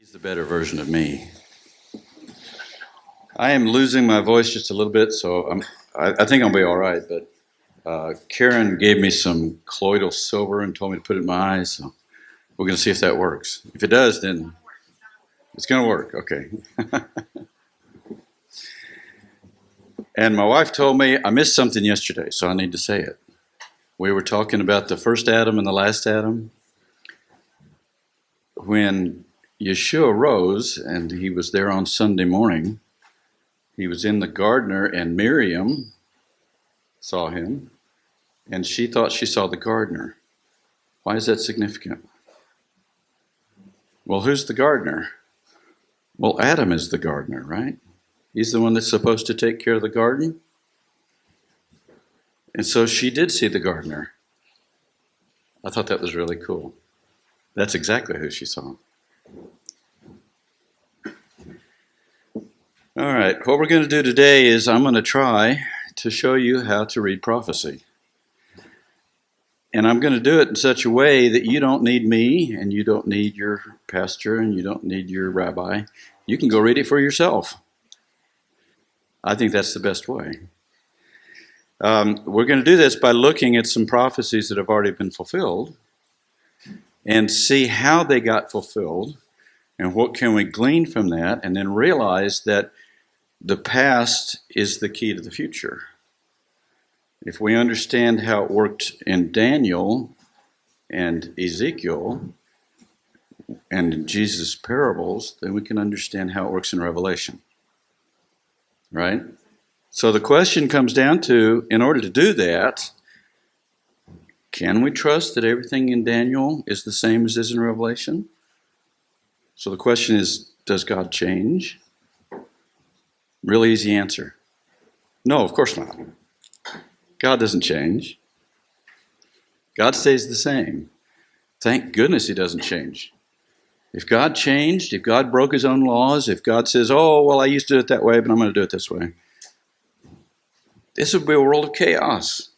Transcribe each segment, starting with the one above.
He's the better version of me. I am losing my voice just a little bit, so I think I'll be all right. But Karen gave me some colloidal silver and told me to put it in my eyes. So we're going to see if that works. If it does, then it's going to work. Okay. And my wife told me I missed something yesterday, so I need to say it. We were talking about the first Adam and the last Adam. When Yeshua rose, and he was there on Sunday morning, he was in the garden, and Miriam saw him, and she thought she saw the gardener. Why is that significant? Well, who's the gardener? Well, Adam is the gardener, right? He's the one that's supposed to take care of the garden. And so she did see the gardener. I thought that was really cool. That's exactly who she saw. All right, what we're going to do today is I'm going to try to show you how to read prophecy. And I'm going to do it in such a way that you don't need me, and you don't need your pastor, and you don't need your rabbi. You can go read it for yourself. I think that's the best way. We're going to do this by looking at some prophecies that have already been fulfilled and see how they got fulfilled and what can we glean from that, and then realize that the past is the key to the future. If we understand how it worked in Daniel and Ezekiel and in Jesus' parables, then we can understand how it works in Revelation. Right? So the question comes down to, in order to do that, can we trust that everything in Daniel is the same as is in Revelation? So the question is, does God change? Really easy answer. No, of course not. God doesn't change. God stays the same. Thank goodness he doesn't change. If God changed, if God broke his own laws, if God says, oh, well, I used to do it that way, but I'm going to do it this way, this would be a world of chaos.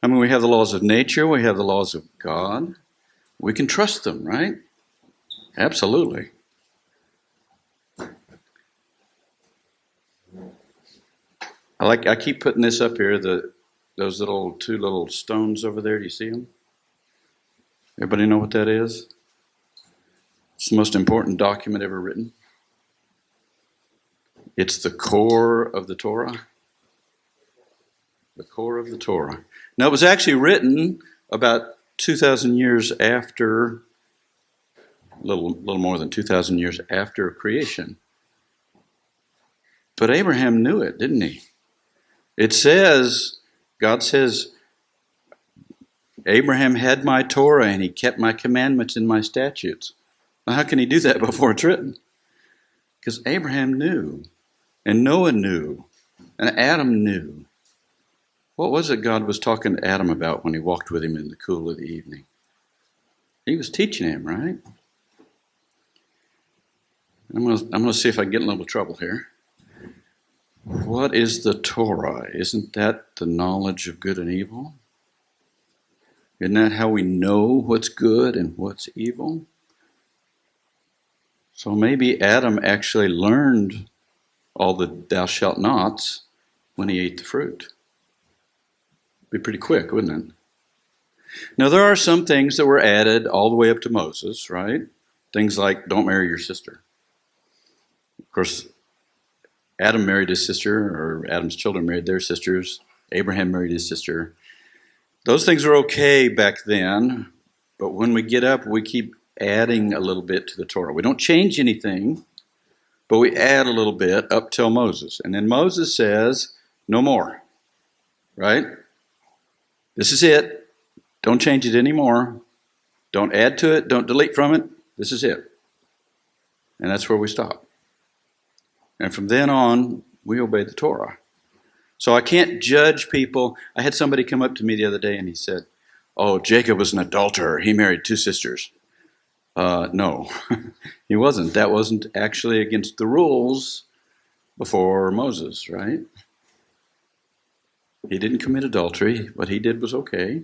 I mean, we have the laws of nature, we have the laws of God. We can trust them, right? Absolutely. I keep putting this up here, those two little stones over there. Do you see them? Everybody know what that is? It's the most important document ever written. It's the core of the Torah. The core of the Torah. Now, it was actually written about 2,000 years after, a little more than 2,000 years after creation. But Abraham knew it, didn't he? It says, God says, Abraham had my Torah and he kept my commandments and my statutes. Now, how can he do that before it's written? Because Abraham knew, and Noah knew, and Adam knew. What was it God was talking to Adam about when he walked with him in the cool of the evening? He was teaching him, right? I'm going to see if I can get in a little trouble here. What is the Torah? Isn't that the knowledge of good and evil? Isn't that how we know what's good and what's evil? So maybe Adam actually learned all the thou shalt nots when he ate the fruit. Be pretty quick, wouldn't it? Now, there are some things that were added all the way up to Moses, right? Things like don't marry your sister. Of course, Adam married his sister, or Adam's children married their sisters. Abraham married his sister. Those things were okay back then, but when we get up, we keep adding a little bit to the Torah. We don't change anything, but we add a little bit up till Moses. And then Moses says, no more, right? This is it. Don't change it anymore. Don't add to it. Don't delete from it. This is it. And that's where we stop. And from then on, we obey the Torah. So I can't judge people. I had somebody come up to me the other day and he said, oh, Jacob was an adulterer. He married two sisters. No, he wasn't. That wasn't actually against the rules before Moses, right? He didn't commit adultery. What he did was okay.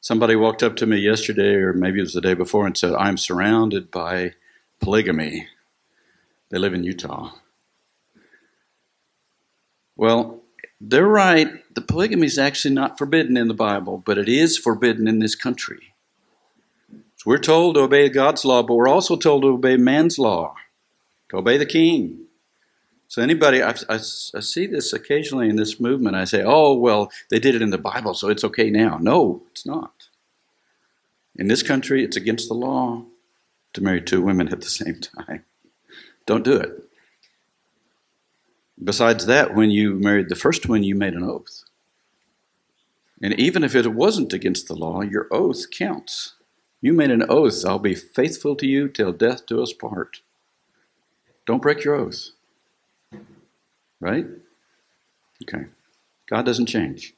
Somebody walked up to me yesterday, or maybe it was the day before, and said, I'm surrounded by polygamy. They live in Utah. Well, they're right. The polygamy is actually not forbidden in the Bible, but it is forbidden in this country. So we're told to obey God's law, but we're also told to obey man's law, to obey the king. So anybody, I see this occasionally in this movement. I say, oh, well, they did it in the Bible, so it's okay now. No, it's not. In this country, it's against the law to marry two women at the same time. Don't do it. Besides that, when you married the first one, you made an oath. And even if it wasn't against the law, your oath counts. You made an oath, I'll be faithful to you till death do us part. Don't break your oath. Right? Okay. God doesn't change.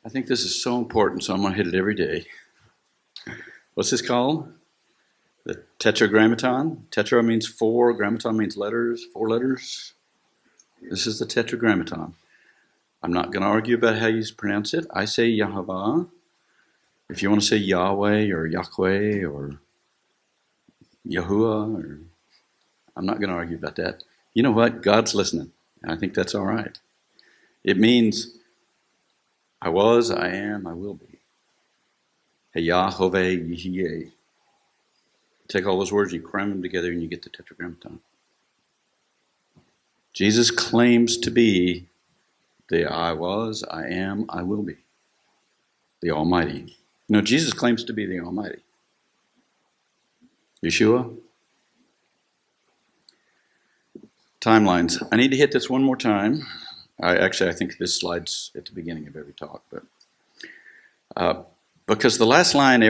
I think this is so important, so I'm going to hit it every day. What's this called? The tetragrammaton. Tetra means four, grammaton means letters, 4 letters. This is the tetragrammaton. I'm not going to argue about how you pronounce it. I say Yahweh. If you want to say Yahweh or Yahweh or Yahuwah, or I'm not going to argue about that. You know what? God's listening, and I think that's all right. It means I was, I am, I will be. Yahweh, Yeh. Take all those words, you cram them together, and you get the tetragrammaton. Jesus claims to be the I was, I am, I will be. The Almighty. No, Jesus claims to be the Almighty. Yeshua. Timelines. I need to hit this one more time. I think this slide's at the beginning of every talk, but because the last line,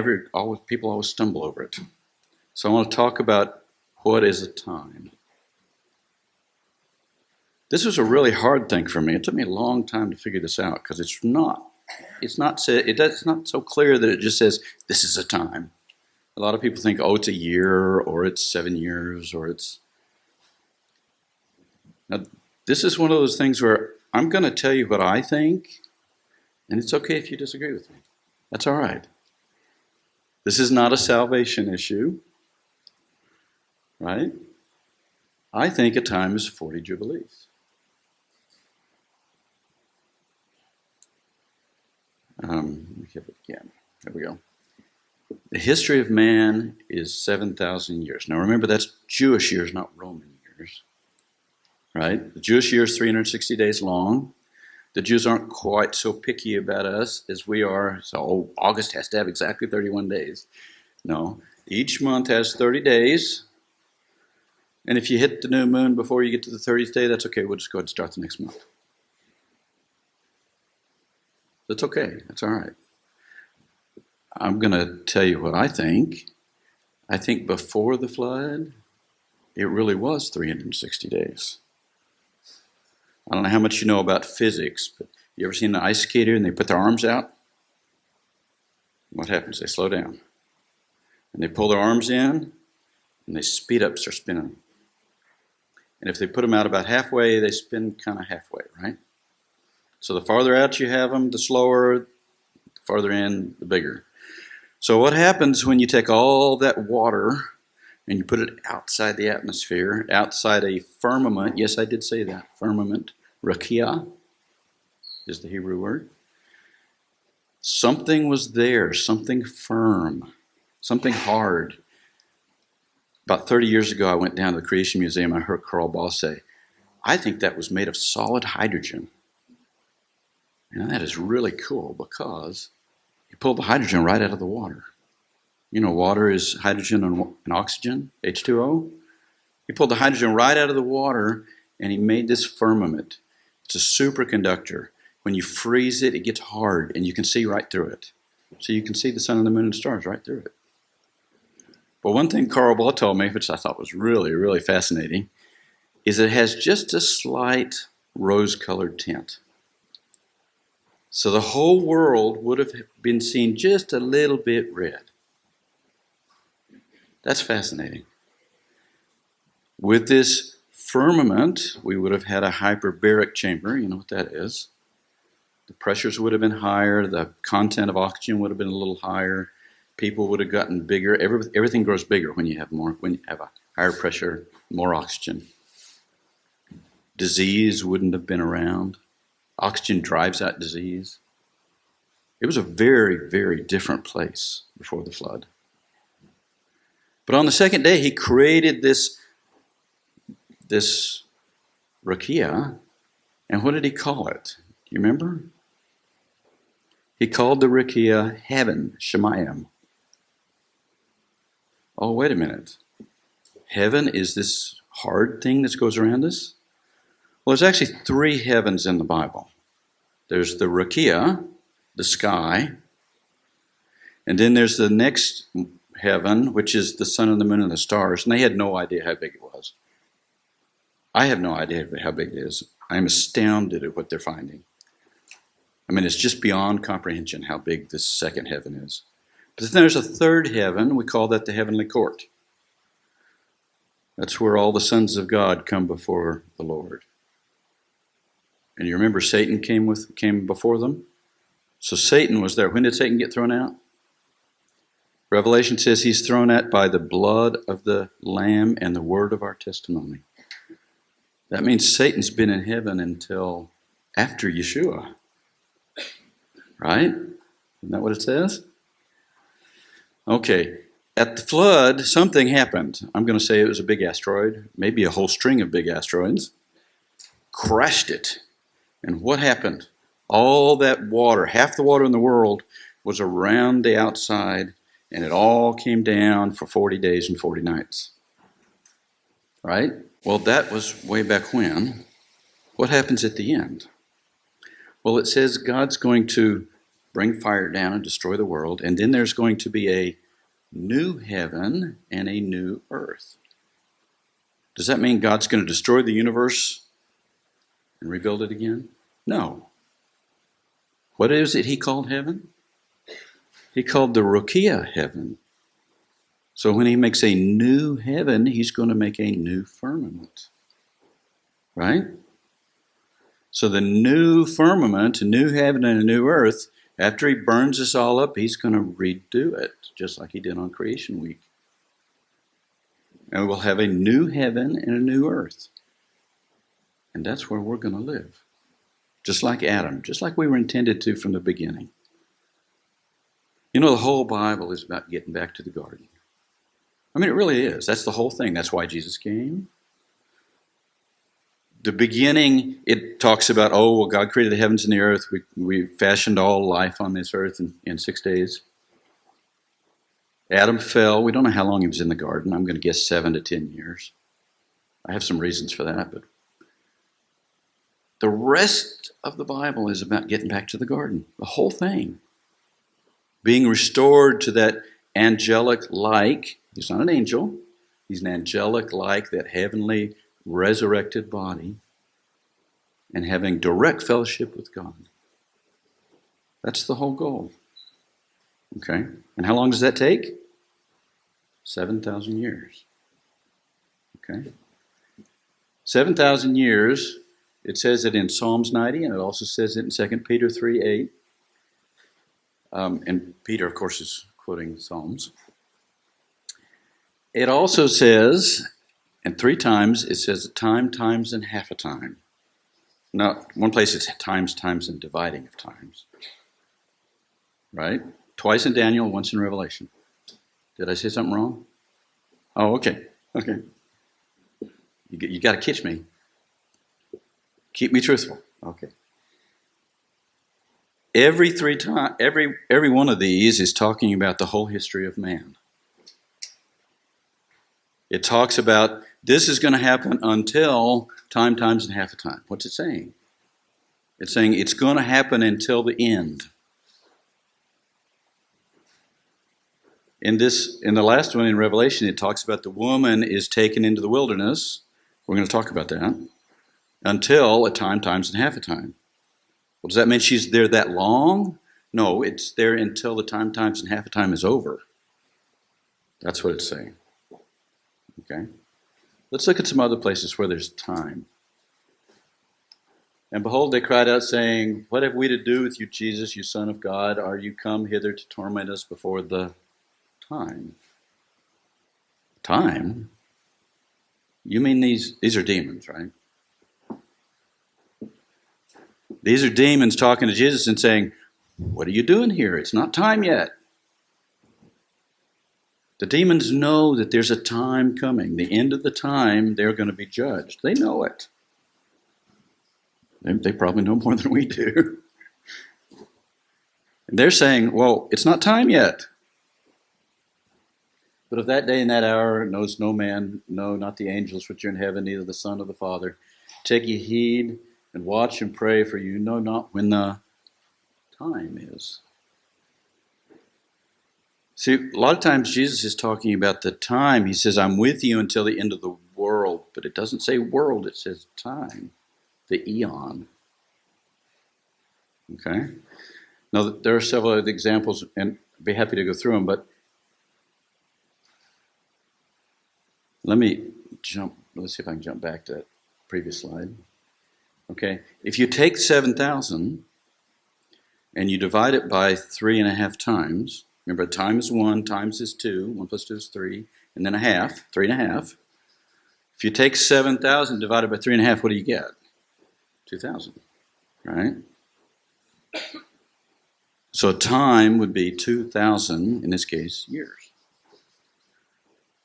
people always stumble over it. So I want to talk about what is a time. This was a really hard thing for me. It took me a long time to figure this out because it's not so clear that it just says this is a time. A lot of people think, oh, it's a year, or it's 7 years, or it's. Now, this is one of those things where I'm going to tell you what I think, and it's okay if you disagree with me. That's all right. This is not a salvation issue, right? I think a time is 40 Jubilees. Let me hit it again. There we go. The history of man is 7,000 years. Now remember, that's Jewish years, not Roman years. Right? The Jewish year is 360 days long. The Jews aren't quite so picky about us as we are. So August has to have exactly 31 days. No. Each month has 30 days. And if you hit the new moon before you get to the 30th day, that's okay. We'll just go ahead and start the next month. That's okay. That's all right. I'm going to tell you what I think. I think before the flood, it really was 360 days. I don't know how much you know about physics, but you ever seen an ice skater and they put their arms out? What happens? They slow down. And they pull their arms in, and they speed up, start spinning. And if they put them out about halfway, they spin kind of halfway, right? So the farther out you have them, the slower, the farther in, the bigger. So what happens when you take all that water and you put it outside the atmosphere, outside a firmament? Yes, I did say that. Firmament. Rakia is the Hebrew word. Something was there, something firm, something hard. About 30 years ago, I went down to the Creation Museum. I heard Carl Boss say, I think that was made of solid hydrogen. And that is really cool because you pulled the hydrogen right out of the water. You know, water is hydrogen and oxygen, H2O. He pulled the hydrogen right out of the water, and he made this firmament. It's a superconductor. When you freeze it, it gets hard, and you can see right through it. So you can see the sun and the moon and stars right through it. But one thing Carl Ball told me, which I thought was really, really fascinating, is it has just a slight rose-colored tint. So the whole world would have been seen just a little bit red. That's fascinating. With this firmament, we would have had a hyperbaric chamber. You know what that is. The pressures would have been higher. The content of oxygen would have been a little higher. people would have gotten bigger. Everything grows bigger when you have a higher pressure, more oxygen. Disease wouldn't have been around. Oxygen drives out disease. It was a very, very different place before the flood. But on the second day, he created this rakia, and what did he call it? Do you remember? He called the rakia heaven, Shemayim. Oh, wait a minute. Heaven is this hard thing that goes around us? Well, there's actually 3 heavens in the Bible. There's the rakia, the sky, and then there's the next heaven, which is the sun and the moon and the stars, and they had no idea how big it was. I have no idea how big it is. I'm astounded at what they're finding. I mean, it's just beyond comprehension how big this second heaven is. But then there's a third heaven. We call that the heavenly court. That's where all the sons of God come before the Lord. And you remember Satan came before them? So Satan was there. When did Satan get thrown out? Revelation says he's thrown out by the blood of the Lamb and the word of our testimony. That means Satan's been in heaven until after Yeshua. Right? Isn't that what it says? Okay. At the flood, something happened. I'm going to say it was a big asteroid, maybe a whole string of big asteroids. Crashed it. And what happened? All that water, half the water in the world, was around the outside, and it all came down for 40 days and 40 nights. Right? Well, that was way back when. What happens at the end? Well, it says God's going to bring fire down and destroy the world, and then there's going to be a new heaven and a new earth. Does that mean God's going to destroy the universe and rebuild it again? No. What is it he called heaven? He called the Rukia heaven. So when he makes a new heaven, he's going to make a new firmament. Right? So the new firmament, a new heaven and a new earth, after he burns us all up, he's going to redo it, just like he did on Creation Week. And we'll have a new heaven and a new earth. And that's where we're going to live. Just like Adam, just like we were intended to from the beginning. You know, the whole Bible is about getting back to the garden. I mean, it really is. That's the whole thing. That's why Jesus came. The beginning, it talks about, God created the heavens and the earth. We fashioned all life on this earth in 6 days. Adam fell. We don't know how long he was in the garden. I'm going to guess 7 to 10 years. I have some reasons for that, but the rest of the Bible is about getting back to the garden. The whole thing. Being restored to that angelic-like. He's not an angel. He's an angelic-like, that heavenly resurrected body, and having direct fellowship with God. That's the whole goal. Okay? And how long does that take? 7,000 years. Okay? 7,000 years, it says it in Psalms 90, and it also says it in 2 Peter 3:8. And Peter, of course, is quoting Psalms. It also says, and 3 times, it says a time, times, and half a time. Now, one place it's times, times, and dividing of times. Right? Twice in Daniel, once in Revelation. Did I say something wrong? Oh, okay. Okay. You got to catch me. Keep me truthful. Okay. Every one of these is talking about the whole history of man. It talks about this is going to happen until time, times, and half a time. What's it saying? It's saying it's going to happen until the end. In the last one in Revelation, it talks about the woman is taken into the wilderness. We're going to talk about that. Until a time, times, and half a time. Well, does that mean she's there that long? No, it's there until the time, times, and half a time is over. That's what it's saying. Okay? Let's look at some other places where there's time. And behold, they cried out, saying, "What have we to do with you, Jesus, you Son of God? Are you come hither to torment us before the time. Time? You mean these are demons, right? These are demons talking to Jesus and saying, what are you doing here? It's not time yet. The demons know that there's a time coming. The end of the time, they're going to be judged. They know it. They probably know more than we do. And they're saying, well, it's not time yet. But of that day and that hour knows no man, no, not the angels which are in heaven, neither the Son or the Father. Take ye heed and watch and pray, for you know not when the time is. See, a lot of times Jesus is talking about the time. He says, I'm with you until the end of the world. But it doesn't say world, it says time, the eon. Okay? Now, there are several other examples, and I'd be happy to go through them, but let's see if I can jump back to that previous slide. Okay, if you take 7,000 and you divide it by 3.5 times, remember time is 1, times is 2, 1 plus 2 is 3, and then a half, 3.5. If you take 7,000 divided by 3.5, what do you get? 2,000, right? So time would be 2,000, in this case, years.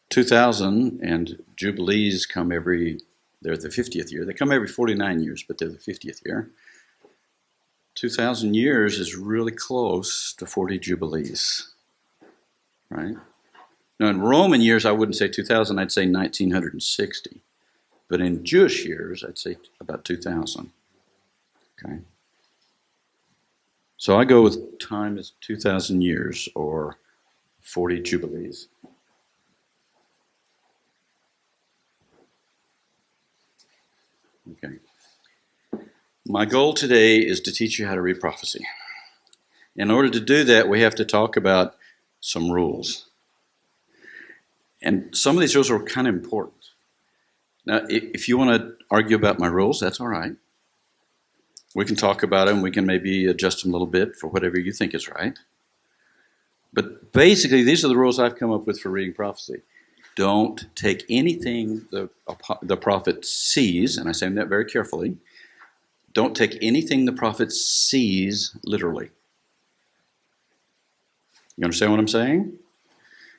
2,000 and Jubilees come they're the 50th year. They come every 49 years, but they're the 50th year. 2,000 years is really close to 40 Jubilees, right? Now, in Roman years, I wouldn't say 2,000, I'd say 1960. But in Jewish years, I'd say about 2,000, okay? So I go with time as 2,000 years or 40 Jubilees. Okay. My goal today is to teach you how to read prophecy. In order to do that, we have to talk about some rules. And some of these rules are kind of important. Now, if you want to argue about my rules, that's all right. We can talk about them. We can maybe adjust them a little bit for whatever you think is right. But basically, these are the rules I've come up with for reading prophecy. Don't take anything the prophet sees, and I say that very carefully. Don't take anything the prophet sees literally. You understand what I'm saying?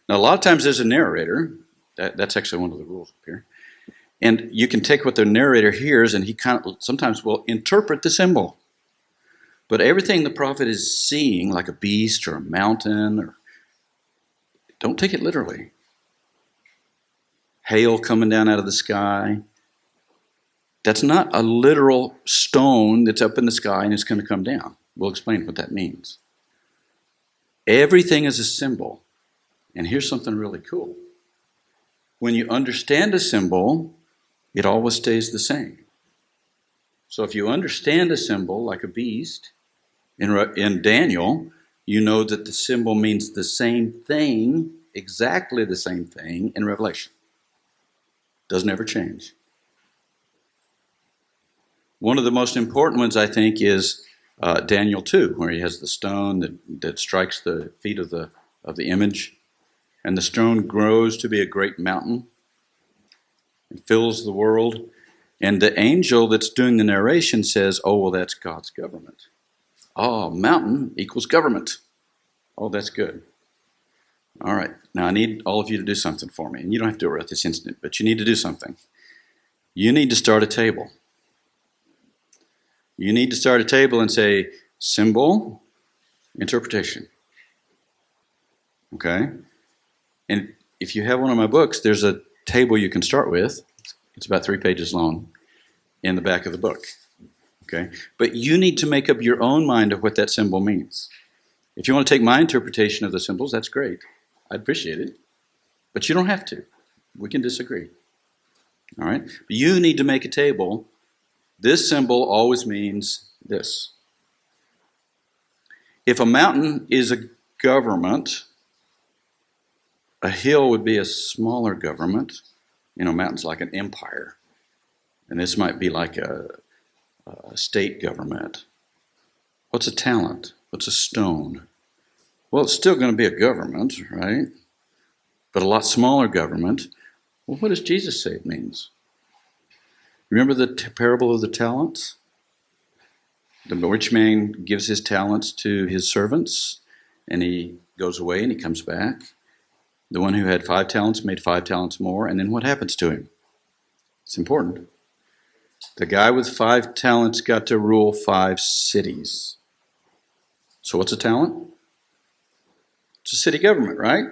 Now, a lot of times there's a narrator. That's actually one of the rules up here. And you can take what the narrator hears, and he sometimes will interpret the symbol. But everything the prophet is seeing, like a beast or a mountain, don't take it literally. Hail coming down out of the sky. That's not a literal stone that's up in the sky and it's going to come down. We'll explain what that means. Everything is a symbol. And here's something really cool. When you understand a symbol, it always stays the same. So if you understand a symbol like a beast, in Daniel, you know that the symbol means the same thing, exactly the same thing in Revelation. Doesn't ever change. One of the most important ones, I think, is Daniel 2, where he has the stone that strikes the feet of the image, and the stone grows to be a great mountain. It fills the world. And the angel that's doing the narration says, oh, well, that's God's government. Oh, mountain equals government. Oh, that's good. All right. Now, I need all of you to do something for me. And you don't have to do it right this instant, but you need to do something. You need to start a table. You need to start a table and say, symbol, interpretation. Okay? And if you have one of my books, there's a table you can start with. It's about 3 pages long in the back of the book. Okay? But you need to make up your own mind of what that symbol means. If you want to take my interpretation of the symbols, that's great. I'd appreciate it. But you don't have to. We can disagree. All right? But you need to make a table. This symbol always means this. If a mountain is a government, a hill would be a smaller government. You know, mountain's like an empire. And this might be like a state government. What's a talent? What's a stone? Well, it's still going to be a government, right? but a lot smaller government. Well, what does Jesus say it means? Remember the parable of the talents? The rich man gives his talents to his servants, and he goes away and he comes back. The one who had 5 talents made 5 talents more, and then what happens to him? It's important. The guy with 5 talents got to rule 5 cities. So what's a talent? It's a city government, right?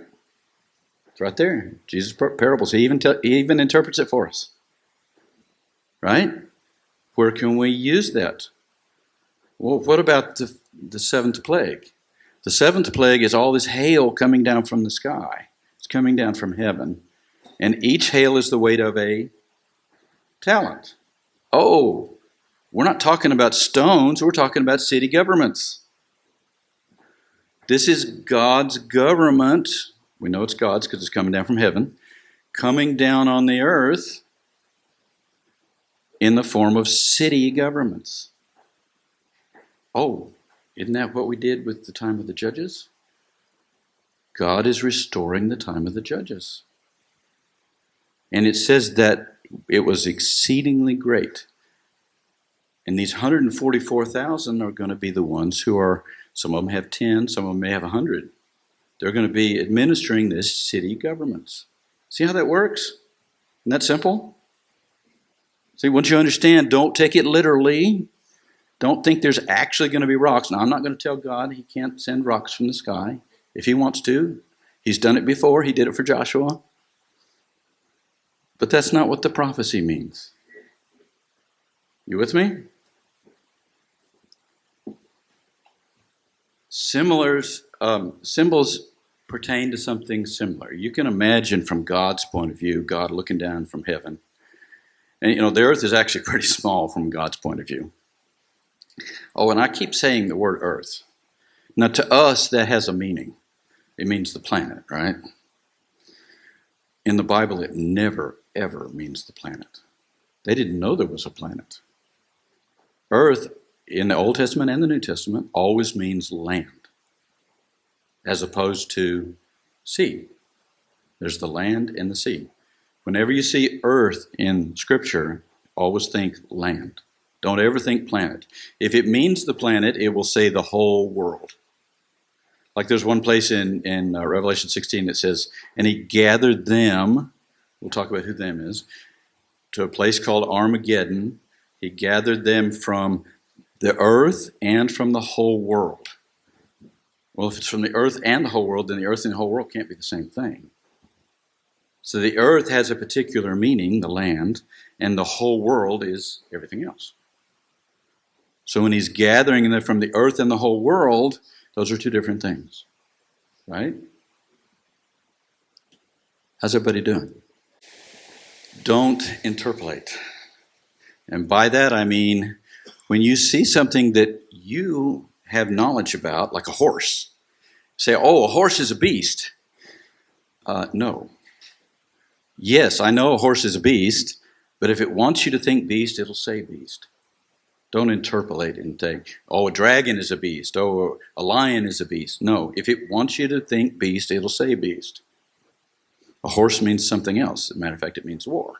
It's right there. Jesus' parables. He even interprets it for us. Right? Where can we use that? Well, what about the 7th plague? The 7th plague is all this hail coming down from the sky. It's coming down from heaven. And each hail is the weight of a talent. Oh, we're not talking about stones. We're talking about city governments. This is God's government. We know it's God's because it's coming down from heaven. Coming down on the earth in the form of city governments. Oh, isn't that what we did with the time of the judges? God is restoring the time of the judges. And it says that it was exceedingly great. And these 144,000 are going to be the ones who are, some of them have 10, some of them may have 100. They're going to be administering this city governments. See how that works? Isn't that simple? See, once you understand, don't take it literally. Don't think there's actually going to be rocks. Now, I'm not going to tell God he can't send rocks from the sky if he wants to. He's done it before. He did it for Joshua. But that's not what the prophecy means. You with me? Symbols pertain to something similar. You can imagine from God's point of view, God looking down from heaven. And, the earth is actually pretty small from God's point of view. Oh, and I keep saying the word earth. Now, to us, that has a meaning. It means the planet, right? In the Bible, it never, ever means the planet. They didn't know there was a planet. Earth, in the Old Testament and the New Testament, always means land, as opposed to sea. There's the land and the sea. Whenever you see earth in Scripture, always think land. Don't ever think planet. If it means the planet, it will say the whole world. Like there's one place in Revelation 16 that says, and he gathered them, we'll talk about who them is, to a place called Armageddon. He gathered them from the earth and from the whole world. Well, if it's from the earth and the whole world, then the earth and the whole world can't be the same thing. So the earth has a particular meaning, the land, and the whole world is everything else. So when he's gathering them from the earth and the whole world, those are two different things, right? How's everybody doing? Don't interpolate. And by that I mean, when you see something that you have knowledge about, like a horse, say, oh, a horse is a beast. No. Yes, I know a horse is a beast, but if it wants you to think beast, it'll say beast. Don't interpolate and think, oh, a dragon is a beast. Oh, a lion is a beast. No, if it wants you to think beast, it'll say beast. A horse means something else. As a matter of fact, it means war.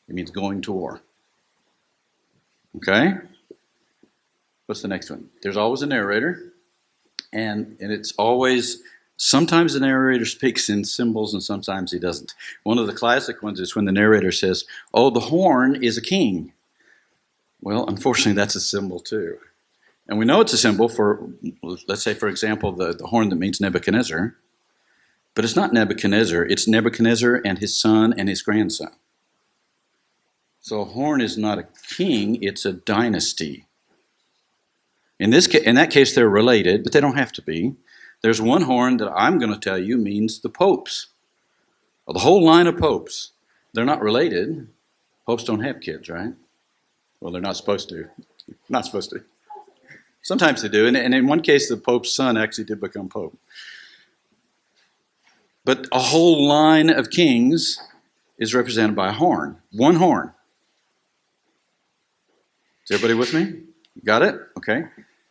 It means going to war. Okay? What's the next one? There's always a narrator, and it's always, sometimes the narrator speaks in symbols and sometimes he doesn't. One of the classic ones is when the narrator says, oh, the horn is a king. Well, unfortunately, that's a symbol too. And we know it's a symbol for, let's say, for example, the horn that means Nebuchadnezzar. But it's not Nebuchadnezzar. It's Nebuchadnezzar and his son and his grandson. So a horn is not a king, it's a dynasty. In that case, they're related, but they don't have to be. There's one horn that I'm going to tell you means the popes. Well, the whole line of popes. They're not related. Popes don't have kids, right? Well, they're not supposed to. Not supposed to. Sometimes they do. And in one case, the Pope's son actually did become Pope. But a whole line of kings is represented by a horn. One horn. Is everybody with me? Got it? Okay.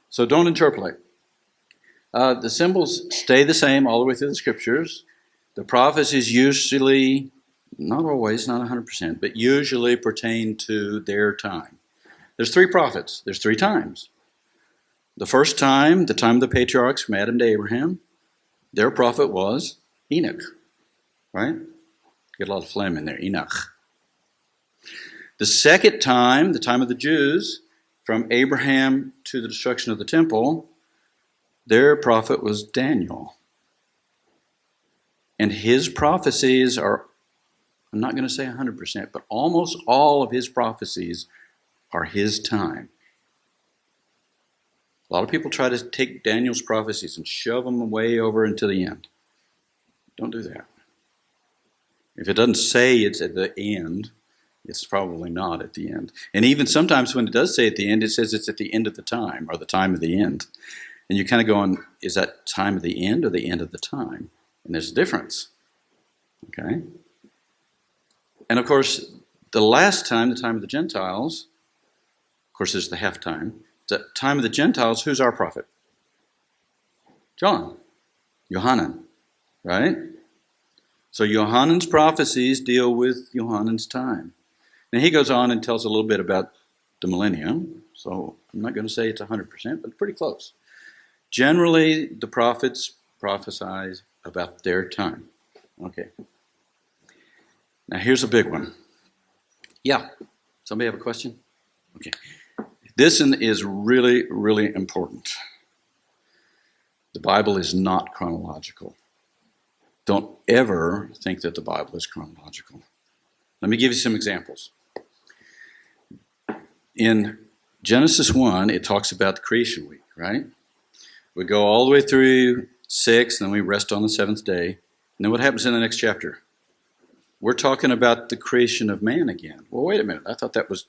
So don't interpolate. The symbols stay the same all the way through the Scriptures. The prophecies usually, not always, not 100%, but usually pertain to their time. There's 3 prophets. There's 3 times. The first time, the time of the patriarchs from Adam to Abraham, their prophet was Enoch, right? Get a lot of phlegm in there, Enoch. The second time, the time of the Jews, from Abraham to the destruction of the temple, their prophet was Daniel. And his prophecies are, I'm not going to say 100%, but almost all of his prophecies are his time. A lot of people try to take Daniel's prophecies and shove them way over into the end. Don't do that. If it doesn't say it's at the end, it's probably not at the end. And even sometimes when it does say at the end, it says it's at the end of the time, or the time of the end. And you're kind of going, is that time of the end or the end of the time? And there's a difference. Okay? And of course, the last time, the time of the Gentiles, of course, there's the half time. The time of the Gentiles, who's our prophet? John. Yohanan. Right? So Yohanan's prophecies deal with Yohanan's time. Now he goes on and tells a little bit about the millennium. So I'm not going to say it's 100%, but pretty close. Generally, the prophets prophesy about their time. Okay. Now here's a big one. Yeah. Somebody have a question? Okay. This is really, really important. The Bible is not chronological. Don't ever think that the Bible is chronological. Let me give you some examples. In Genesis 1, it talks about the creation week, right? We go all the way through 6, and then we rest on the 7th day. And then what happens in the next chapter? We're talking about the creation of man again. Well, wait a minute. I thought that was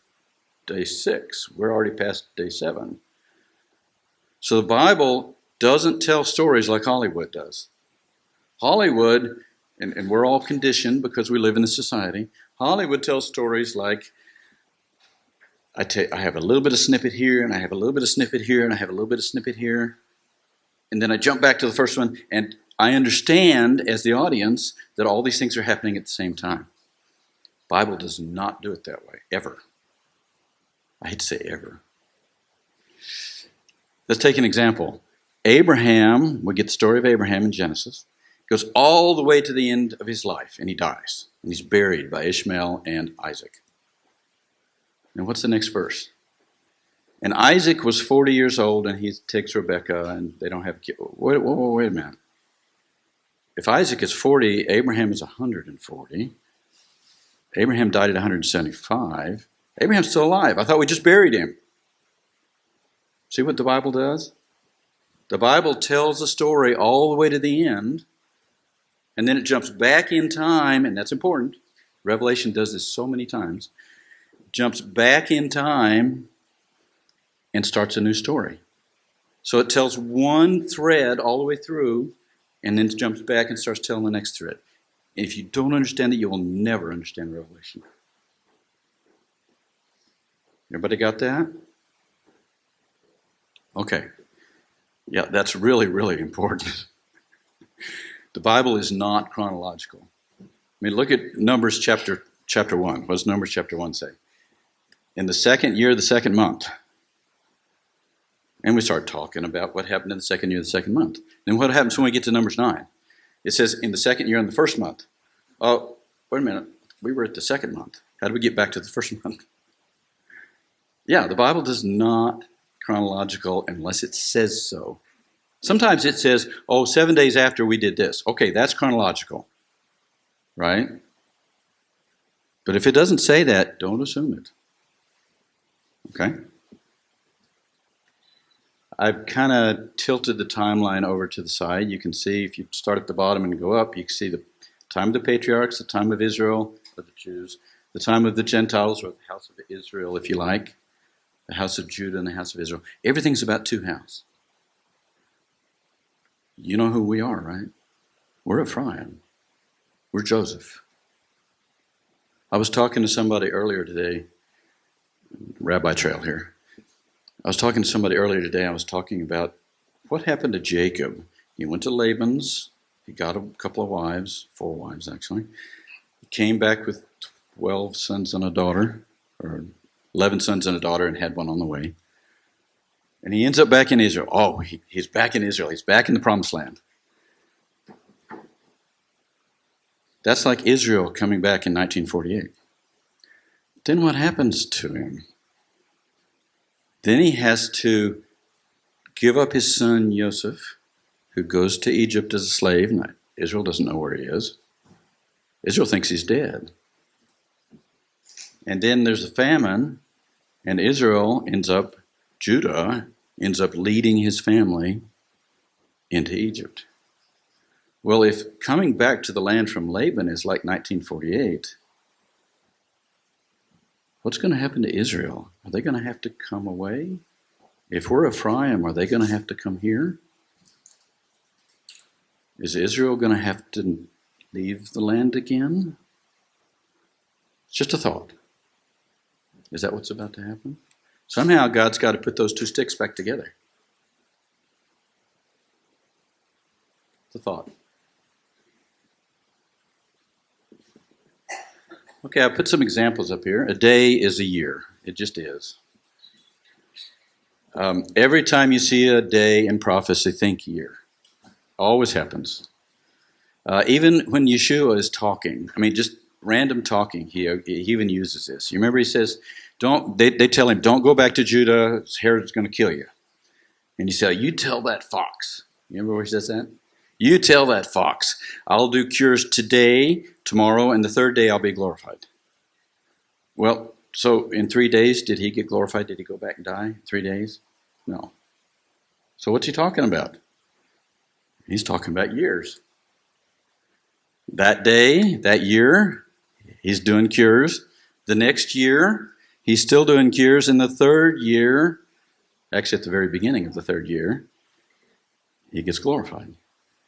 day 6. We're already past day 7. So the Bible doesn't tell stories like Hollywood does. Hollywood, and we're all conditioned because we live in this society, Hollywood tells stories like, I have a little bit of snippet here, and I have a little bit of snippet here, and I have a little bit of snippet here. And then I jump back to the first one, and I understand as the audience that all these things are happening at the same time. The Bible does not do it that way, ever. I hate to say ever. Let's take an example. Abraham, we get the story of Abraham in Genesis, goes all the way to the end of his life, and he dies. And he's buried by Ishmael and Isaac. And what's the next verse? And Isaac was 40 years old, and he takes Rebekah, and they don't have kids. Wait a minute. If Isaac is 40, Abraham is 140. Abraham died at 175. Abraham's still alive. I thought we just buried him. See what the Bible does? The Bible tells the story all the way to the end, and then it jumps back in time, and that's important. Revelation does this so many times. Jumps back in time and starts a new story. So it tells one thread all the way through, and then jumps back and starts telling the next thread. If you don't understand it, you will never understand Revelation. Everybody got that? Okay. Yeah, that's really, really important. The Bible is not chronological. I mean, look at Numbers chapter 1. What does Numbers chapter 1 say? In the second year of the second month. And we start talking about what happened in the second year of the second month. Then what happens when we get to Numbers 9? It says in the second year in the first month. Oh, wait a minute. We were at the second month. How do we get back to the first month? Yeah, the Bible does not chronological unless it says so. Sometimes it says, 7 days after we did this. Okay, that's chronological. Right? But if it doesn't say that, don't assume it. Okay? I've kind of tilted the timeline over to the side. You can see, if you start at the bottom and go up, you can see the time of the patriarchs, the time of Israel, or the Jews, the time of the Gentiles, or the house of Israel, if you like, the house of Judah and the house of Israel. Everything's about two houses. You know who we are, right? We're Ephraim. We're Joseph. I was talking to somebody earlier today, Rabbi Trail here. I was talking to somebody earlier today. I was talking about what happened to Jacob. He went to Laban's He got a couple of wives, 4 wives actually. He came back with 12 sons and a daughter, or 11 sons and a daughter, and had one on the way. And he ends up back in Israel. Oh, he's back in Israel. He's back in the Promised Land. That's like Israel coming back in 1948. Then what happens to him? Then he has to give up his son Joseph, who goes to Egypt as a slave. Now, Israel doesn't know where he is. Israel thinks he's dead. And then there's a famine, and Judah ends up leading his family into Egypt. Well, if coming back to the land from Laban is like 1948, what's going to happen to Israel? Are they going to have to come away? If we're Ephraim, are they going to have to come here? Is Israel going to have to leave the land again? It's just a thought. Is that what's about to happen? Somehow God's got to put those 2 sticks back together. It's a thought. Okay, I put some examples up here. A day is a year. It just is. Every time you see a day in prophecy, think year. Always happens. Even when Yeshua is talking, just random talking, he even uses this. You remember he says, they tell him, don't go back to Judah, Herod's going to kill you. And he said, you tell that fox. You remember where he says that? You tell that fox, I'll do cures today, tomorrow, and the 3rd day I'll be glorified. Well, so in 3 days, did he get glorified? Did he go back and die? 3 days? No. So what's he talking about? He's talking about years. That day, that year, he's doing cures. The next year, he's still doing cures. In the 3rd year, actually at the very beginning of the 3rd year, he gets glorified.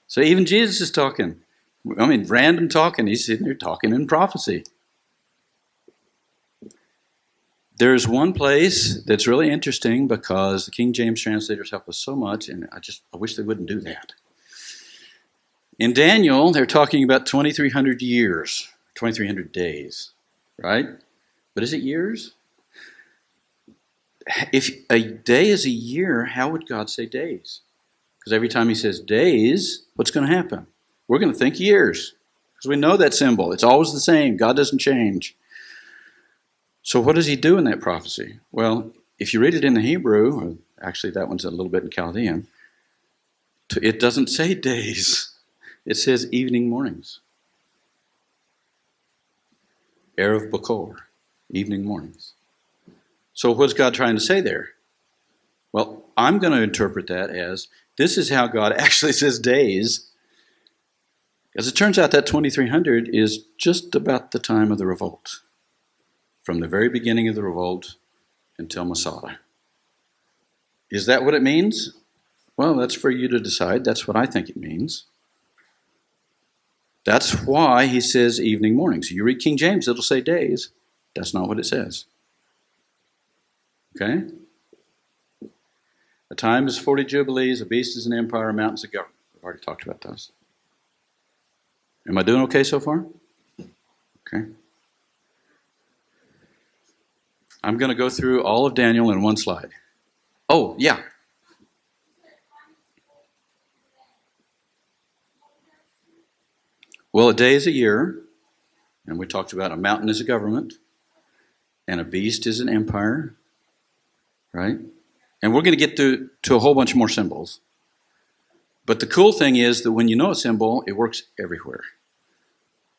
So even Jesus is talking. Random talking. He's sitting there talking in prophecy. There's one place that's really interesting because the King James translators help us so much, and I wish they wouldn't do that. In Daniel, they're talking about 2,300 years, 2,300 days, right? But is it years? If a day is a year, how would God say days? Because every time he says days, what's going to happen? We're going to think years. Because we know that symbol. It's always the same. God doesn't change. So what does he do in that prophecy? Well, if you read it in the Hebrew, or actually that one's a little bit in Chaldean, it doesn't say days. It says evening mornings. Erev Bakor, evening mornings. So what's God trying to say there? Well, I'm going to interpret that as this is how God actually says days. As it turns out, that 2300 is just about the time of the revolt. From the very beginning of the revolt until Masada. Is that what it means? Well, that's for you to decide. That's what I think it means. That's why he says evening mornings. You read King James, it'll say days. That's not what it says. Okay? A time is 40 jubilees, a beast is an empire, a mountain is a government. We've already talked about those. Am I doing okay so far? Okay. I'm going to go through all of Daniel in one slide. Oh, yeah. Well, a day is a year, and we talked about a mountain is a government, and a beast is an empire, right? And we're going to get to a whole bunch more symbols. But the cool thing is that when you know a symbol, it works everywhere.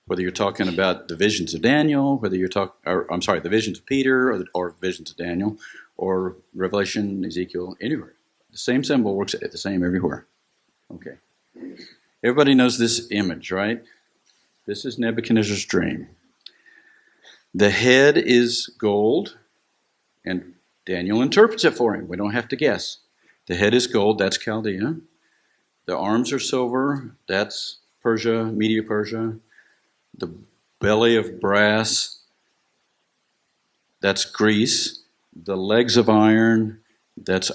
Whether you're talking about the visions of Daniel, whether you're the visions of Peter, or visions of Daniel, or Revelation, Ezekiel, anywhere. The same symbol works the same everywhere. Okay. Everybody knows this image, right? This is Nebuchadnezzar's dream. The head is gold, and Daniel interprets it for him. We don't have to guess. The head is gold, that's Chaldea. The arms are silver, that's Persia, Media Persia. The belly of brass, that's Greece. The legs of iron, that's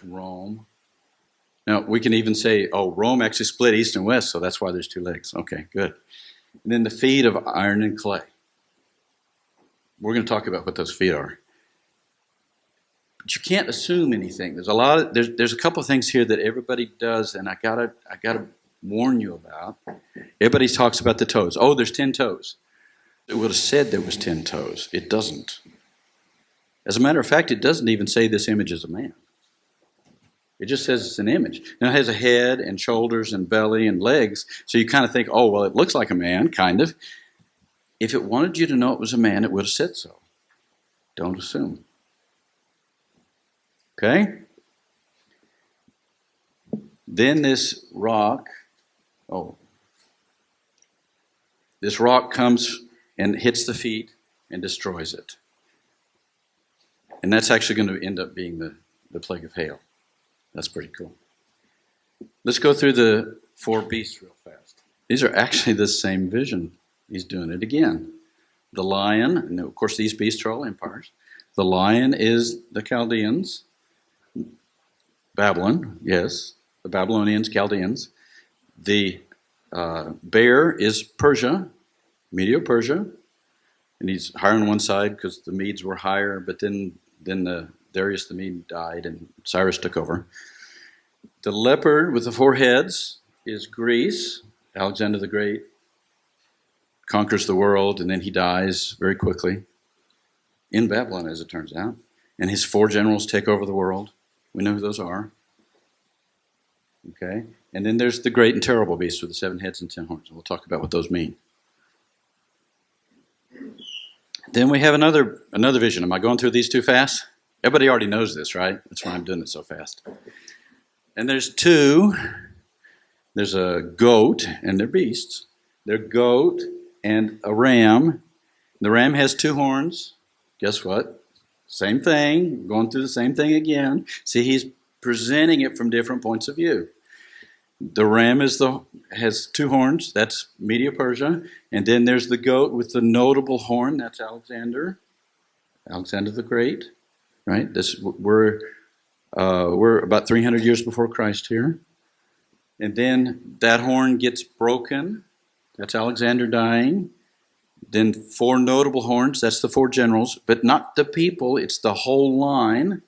Rome. Now, we can even say, oh, Rome actually split east and west, so that's why there's two legs. Okay, good. And then the feet of iron and clay. We're going to talk about what those feet are. But you can't assume anything. There's a couple of things here that everybody does, and I gotta warn you about. Everybody talks about the toes. Oh, there's 10 toes. It would have said there was 10 toes. It doesn't. As a matter of fact, it doesn't even say this image is a man. It just says it's an image. Now, it has a head and shoulders and belly and legs, so you kind of think, oh, well, it looks like a man, kind of. If it wanted you to know it was a man, it would have said so. Don't assume. Okay? Then this rock comes and hits the feet and destroys it. And that's actually going to end up being the plague of hail. That's pretty cool. Let's go through the 4 beasts real fast. These are actually the same vision. He's doing it again. The lion, and of course these beasts are all empires. The lion is the Chaldeans. Babylon, yes. The Babylonians, Chaldeans. The bear is Persia, Medo-Persia. And he's higher on one side because the Medes were higher, but then Darius the Mede died and Cyrus took over. The leopard with the 4 heads is Greece. Alexander the Great conquers the world, and then he dies very quickly in Babylon, as it turns out. And his 4 generals take over the world. We know who those are. Okay? And then there's the great and terrible beast with the 7 heads and 10 horns. We'll talk about what those mean. Then we have another vision. Am I going through these too fast? Everybody already knows this, right? That's why I'm doing it so fast. And there's 2. There's a goat, and they're beasts. They're goat and a ram. The ram has 2 horns. Guess what? Same thing. Going through the same thing again. See, he's presenting it from different points of view. The ram has 2 horns. That's Medo-Persia. And then there's the goat with the notable horn. That's Alexander the Great. Right? We're about 300 years before Christ here. And then that horn gets broken. That's Alexander dying. Then 4 notable horns. That's the 4 generals. But not the people. It's the whole line.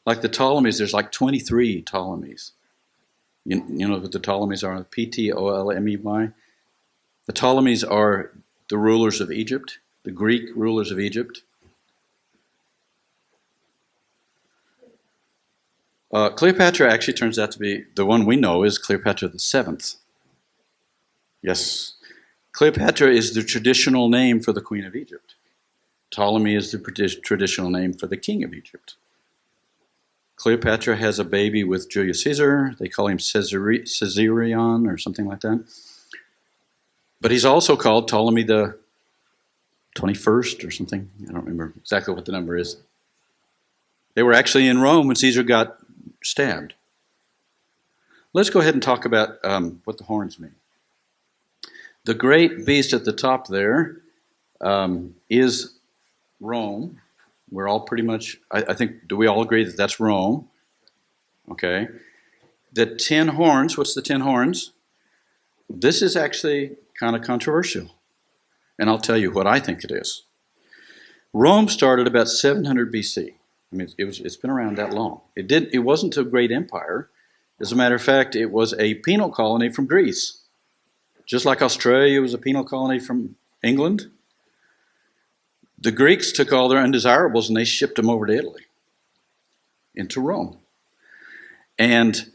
Like the Ptolemies, there's like 23 Ptolemies. You know what the Ptolemies are? Ptolemy. The Ptolemies are the rulers of Egypt, the Greek rulers of Egypt. Cleopatra actually turns out to be, the one we know is Cleopatra the 7th. Yes. Cleopatra is the traditional name for the Queen of Egypt. Ptolemy is the traditional name for the King of Egypt. Cleopatra has a baby with Julius Caesar. They call him Caesarion or something like that. But he's also called Ptolemy the 21st or something. I don't remember exactly what the number is. They were actually in Rome when Caesar got stabbed. Let's go ahead and talk about what the horns mean. The great beast at the top there is Rome. We're all pretty much, I think, do we all agree that that's Rome? Okay. The 10 horns, what's the 10 horns? This is actually kind of controversial. And I'll tell you what I think it is. Rome started about 700 BC. I mean, it's been around that long. It wasn't a great empire. As a matter of fact, it was a penal colony from Greece. Just like Australia was a penal colony from England. The Greeks took all their undesirables and they shipped them over to Italy, into Rome. And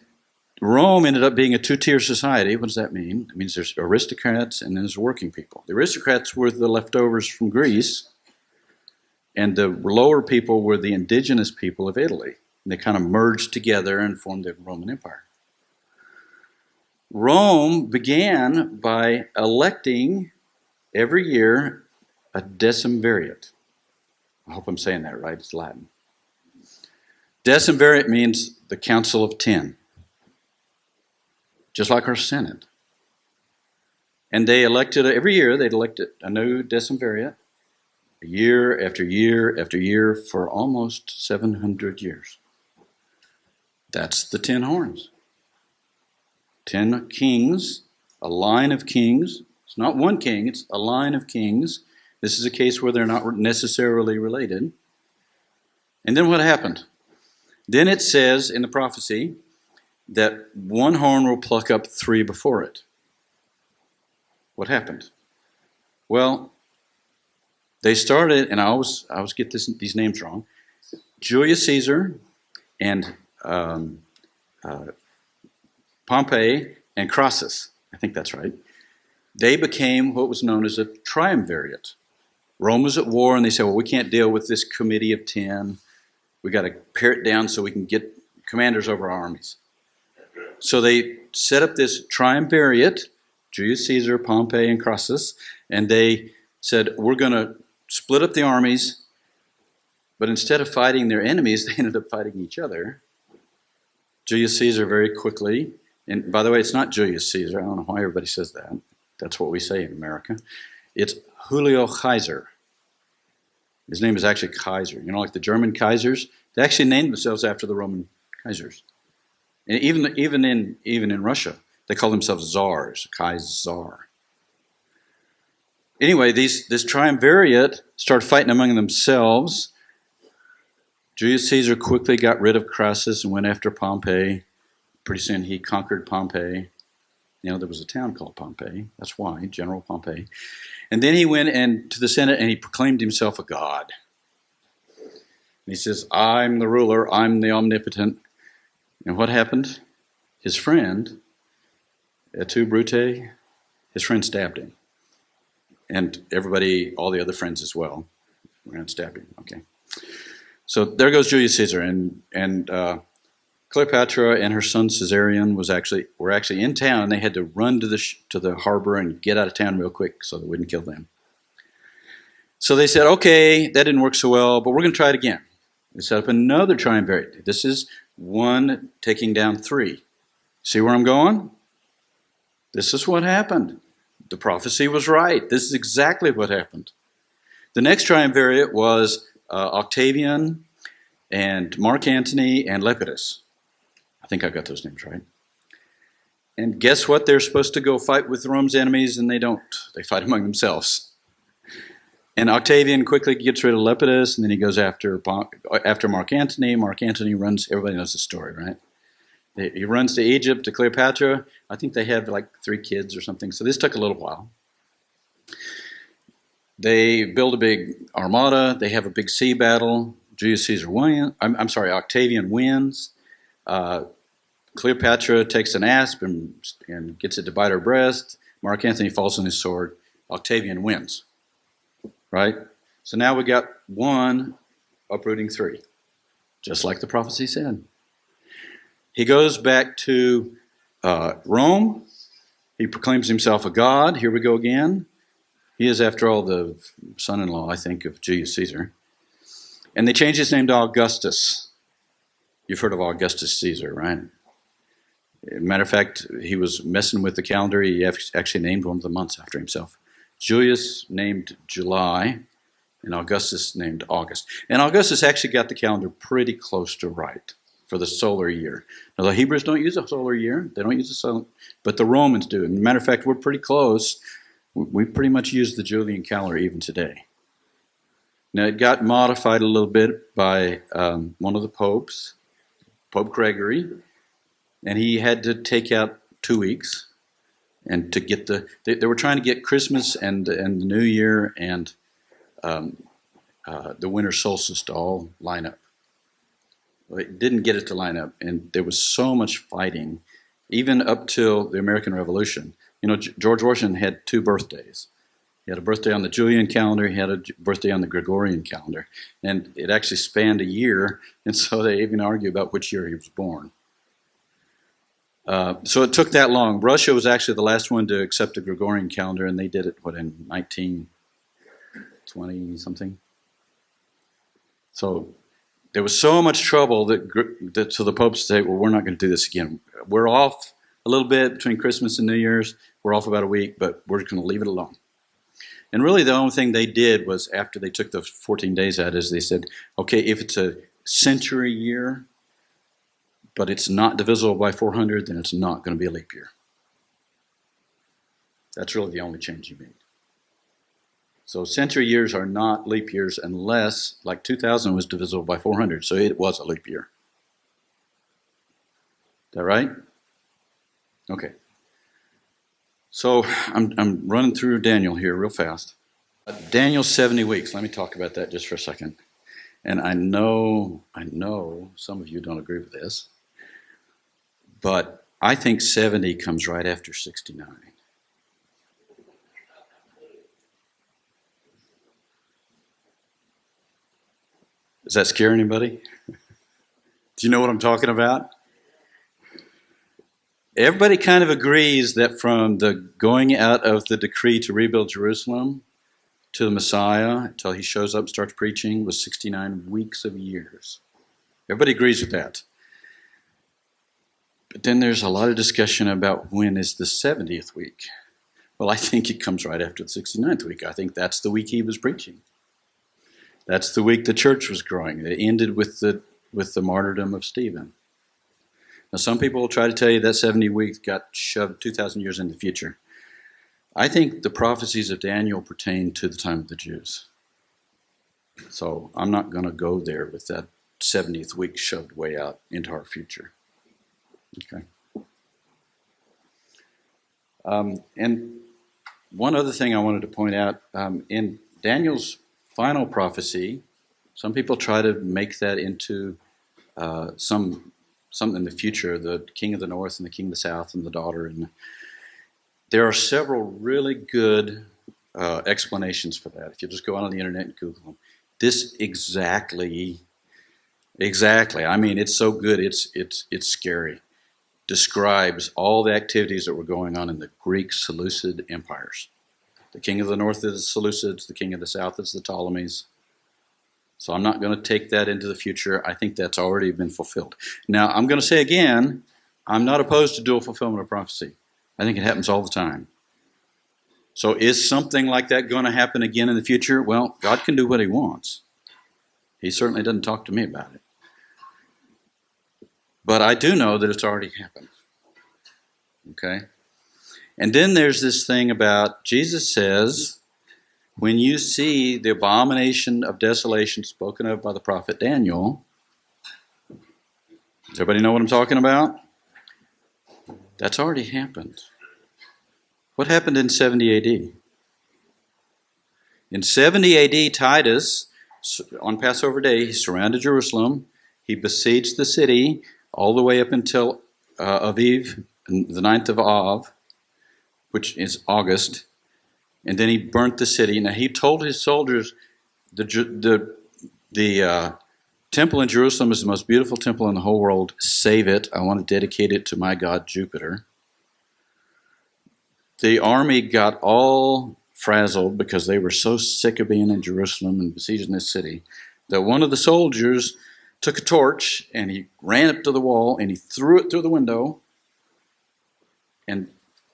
Rome ended up being a 2-tier society. What does that mean? It means there's aristocrats and then there's working people. The aristocrats were the leftovers from Greece, and the lower people were the indigenous people of Italy. And they kind of merged together and formed the Roman Empire. Rome began by electing every year a decemvirate. I hope I'm saying that right. It's Latin. Decemvirate means the Council of 10. Just like our Senate. And they elected, every year, they'd elect a new decemvirate, year after year after year for almost 700 years. That's the 10 horns. 10 kings, a line of kings. It's not one king, it's a line of kings. This is a case where they're not necessarily related. And then what happened? Then it says in the prophecy that one horn will pluck up 3 before it. What happened? Well, they started, and I always get these names wrong, Julius Caesar and Pompey and Crassus. I think that's right. They became what was known as a triumvirate. Rome was at war, and they said, well, we can't deal with this committee of 10. We got to pare it down so we can get commanders over our armies. So they set up this triumvirate, Julius Caesar, Pompey, and Crassus, and they said, we're going to split up the armies, but instead of fighting their enemies, they ended up fighting each other. Julius Caesar very quickly, and by the way, it's not Julius Caesar. I don't know why everybody says that. That's what we say in America. It's Julio Caesar. His name is actually Kaiser. You know, like the German Kaisers, they actually named themselves after the Roman Kaisers. And even in Russia, they call themselves czars, Kaiser. Anyway, this triumvirate started fighting among themselves. Julius Caesar quickly got rid of Crassus and went after Pompey. Pretty soon he conquered Pompey. You know, there was a town called Pompey. That's why, General Pompey. And then he went to the Senate and he proclaimed himself a god. And he says, I'm the ruler, I'm the omnipotent. And what happened? His friend, et tu, Brute, his friend stabbed him. And everybody, all the other friends as well, ran and stabbed him. Okay. So there goes Julius Caesar. And Cleopatra and her son Caesarion were actually in town, and they had to run to the harbor and get out of town real quick so they wouldn't kill them. So they said, okay, that didn't work so well, but we're going to try it again. They set up another triumvirate. This is 1 taking down 3. See where I'm going? This is what happened. The prophecy was right. This is exactly what happened. The next triumvirate was Octavian and Mark Antony and Lepidus. I think I got those names right. And guess what? They're supposed to go fight with Rome's enemies, and they don't. They fight among themselves. And Octavian quickly gets rid of Lepidus, and then he goes after Mark Antony. Mark Antony runs, everybody knows the story, right? He runs to Egypt, to Cleopatra. I think they have like 3 kids or something, so this took a little while. They build a big armada. They have a big sea battle. Octavian wins. Cleopatra takes an asp and gets it to bite her breast. Mark Antony falls on his sword. Octavian wins. Right? So now we got 1 uprooting 3, just like the prophecy said. He goes back to Rome. He proclaims himself a god. Here we go again. He is, after all, the son-in-law, I think, of Julius Caesar. And they change his name to Augustus. You've heard of Augustus Caesar, right? Matter of fact, he was messing with the calendar. He actually named one of the months after himself. Julius named July, and Augustus named August. And Augustus actually got the calendar pretty close to right for the solar year. Now, the Hebrews don't use a solar year. They don't use a solar, but the Romans do. And matter of fact, we're pretty close. We pretty much use the Julian calendar even today. Now, it got modified a little bit by one of the popes, Pope Gregory, and he had to take out 2 weeks. And to get they were trying to get Christmas and the New Year and the winter solstice to all line up. Well, it didn't get it to line up, and there was so much fighting, even up till the American Revolution. You know, George Washington had 2 birthdays. He had a birthday on the Julian calendar. He had a birthday on the Gregorian calendar, and it actually spanned a year. And so they even argue about which year he was born. So it took that long. Russia was actually the last one to accept the Gregorian calendar, and they did it, in 1920-something? So there was so much trouble that so the popes say, well, we're not going to do this again. We're off a little bit between Christmas and New Year's. We're off about a week, but we're going to leave it alone. And really the only thing they did was, after they took those 14 days out, is they said, okay, if it's a century year, but it's not divisible by 400, then it's not going to be a leap year. That's really the only change you made. So century years are not leap years unless, like 2000 was divisible by 400, so it was a leap year. Is that right? Okay. So I'm running through Daniel here real fast. Daniel's 70 weeks. Let me talk about that just for a second. And I know some of you don't agree with this, but I think 70 comes right after 69. Does that scare anybody? Do you know what I'm talking about? Everybody kind of agrees that from the going out of the decree to rebuild Jerusalem to the Messiah until he shows up and starts preaching was 69 weeks of years. Everybody agrees with that. But then there's a lot of discussion about when is the 70th week. Well, I think it comes right after the 69th week. I think that's the week he was preaching. That's the week the church was growing. It ended with the martyrdom of Stephen. Now, some people will try to tell you that 70 weeks got shoved 2,000 years in the future. I think the prophecies of Daniel pertain to the time of the Jews. So I'm not going to go there with that 70th week shoved way out into our future. Okay. And one other thing I wanted to point out, in Daniel's final prophecy, some people try to make that into something in the future, the king of the north and the king of the south and the daughter. And there are several really good explanations for that. If you just go out on the internet and Google them. This exactly. I mean, it's so good, it's scary. Describes all the activities that were going on in the Greek Seleucid empires. The king of the north is the Seleucids, the king of the south is the Ptolemies. So I'm not going to take that into the future. I think that's already been fulfilled. Now, I'm going to say again, I'm not opposed to dual fulfillment of prophecy. I think it happens all the time. So is something like that going to happen again in the future? Well, God can do what he wants. He certainly doesn't talk to me about it. But I do know that it's already happened. Okay? And then there's this thing about, Jesus says, when you see the abomination of desolation spoken of by the prophet Daniel, does everybody know what I'm talking about? That's already happened. What happened in 70 AD? In 70 AD, Titus, on Passover Day, he surrounded Jerusalem. He besieged the city all the way up until Aviv, the 9th of Av, which is August. And then he burnt the city. Now, he told his soldiers, the temple in Jerusalem is the most beautiful temple in the whole world. Save it. I want to dedicate it to my god, Jupiter. The army got all frazzled because they were so sick of being in Jerusalem and besieging this city that one of the soldiers took a torch and he ran up to the wall and he threw it through the window. And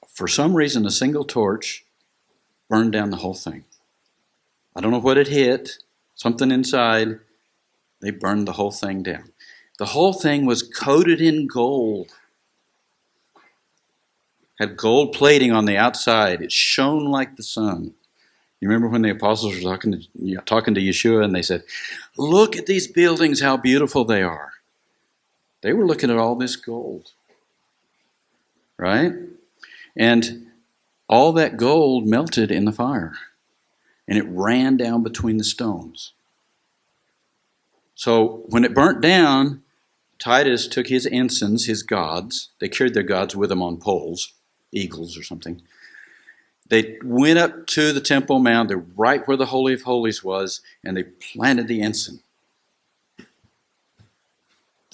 for some reason, a single torch burned down the whole thing. I don't know what it hit, something inside. They burned the whole thing down. The whole thing was coated in gold. Had gold plating on the outside. It shone like the sun. You remember when the apostles were talking to Yeshua and they said, look at these buildings, how beautiful they are. They were looking at all this gold. Right? And all that gold melted in the fire. And it ran down between the stones. So when it burnt down, Titus took his ensigns, his gods. They carried their gods with them on poles, eagles or something. They went up to the Temple Mount, they're right where the Holy of Holies was, and they planted the ensign. The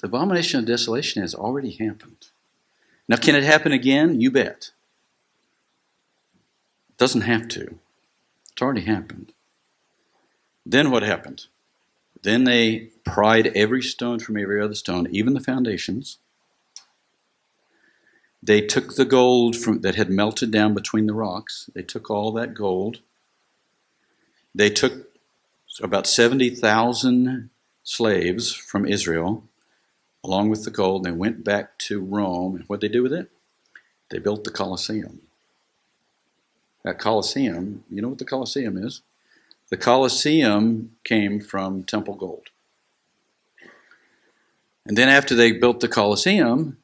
abomination of desolation has already happened. Now, can it happen again? You bet. It doesn't have to. It's already happened. Then what happened? Then they pried every stone from every other stone, even the foundations. They took the gold that had melted down between the rocks. They took all that gold. They took about 70,000 slaves from Israel, along with the gold, and they went back to Rome. And what did they do with it? They built the Colosseum. That Colosseum, you know what the Colosseum is? The Colosseum came from temple gold. And then after they built the Colosseum,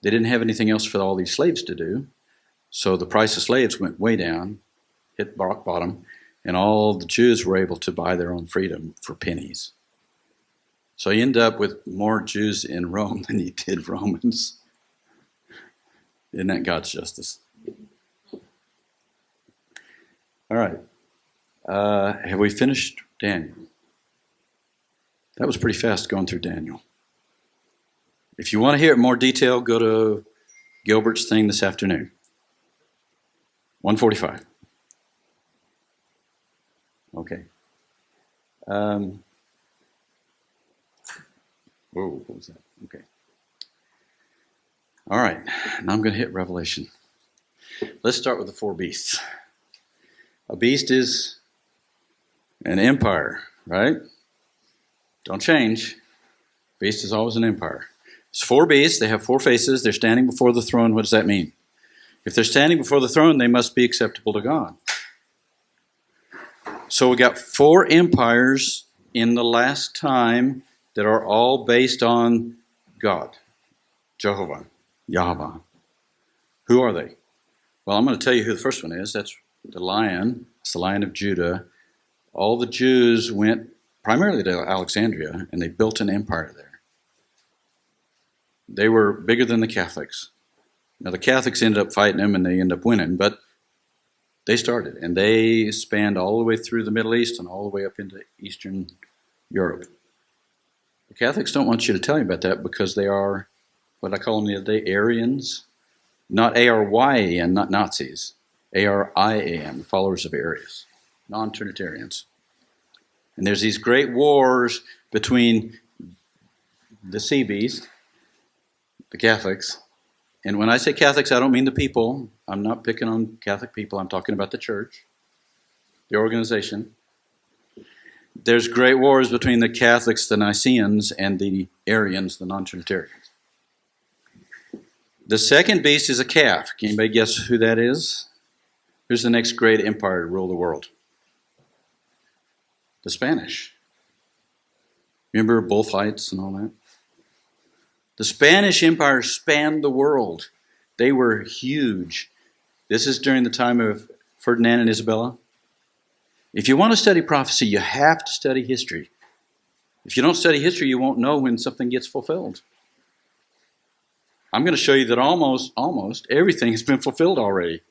they didn't have anything else for all these slaves to do. So the price of slaves went way down, hit rock bottom, and all the Jews were able to buy their own freedom for pennies. So you end up with more Jews in Rome than you did Romans. Isn't that God's justice? All right. Have we finished Daniel? That was pretty fast going through Daniel. If you want to hear it in more detail, go to Gilbert's thing this afternoon. 1:45. Okay. Whoa, what was that? Okay. All right. Now I'm going to hit Revelation. Let's start with the four beasts. A beast is an empire, right? Don't change. Beast is always an empire. It's four beasts. They have four faces. They're standing before the throne. What does that mean? If they're standing before the throne, they must be acceptable to God. So we got four empires in the last time that are all based on God. Jehovah. Yahweh. Who are they? Well, I'm going to tell you who the first one is. That's the lion. It's the Lion of Judah. All the Jews went primarily to Alexandria, and they built an empire there. They were bigger than the Catholics. Now, the Catholics ended up fighting them, and they ended up winning, but they started, and they spanned all the way through the Middle East and all the way up into Eastern Europe. The Catholics don't want you to tell you about that because they are, what I call them the other day, Arians. Not A-R-Y-A-N, not Nazis. A-R-I-A-N, followers of Arius, non-Trinitarians. And there's these great wars between the sea beast, the Catholics. And when I say Catholics, I don't mean the people. I'm not picking on Catholic people. I'm talking about the church, the organization. There's great wars between the Catholics, the Nicaeans, and the Arians, the non-Trinitarians. The second beast is a calf. Can anybody guess who that is? Who's the next great empire to rule the world? The Spanish. Remember bullfights and all that? The Spanish Empire spanned the world. They were huge. This is during the time of Ferdinand and Isabella. If you want to study prophecy, you have to study history. If you don't study history, you won't know when something gets fulfilled. I'm going to show you that almost everything has been fulfilled already.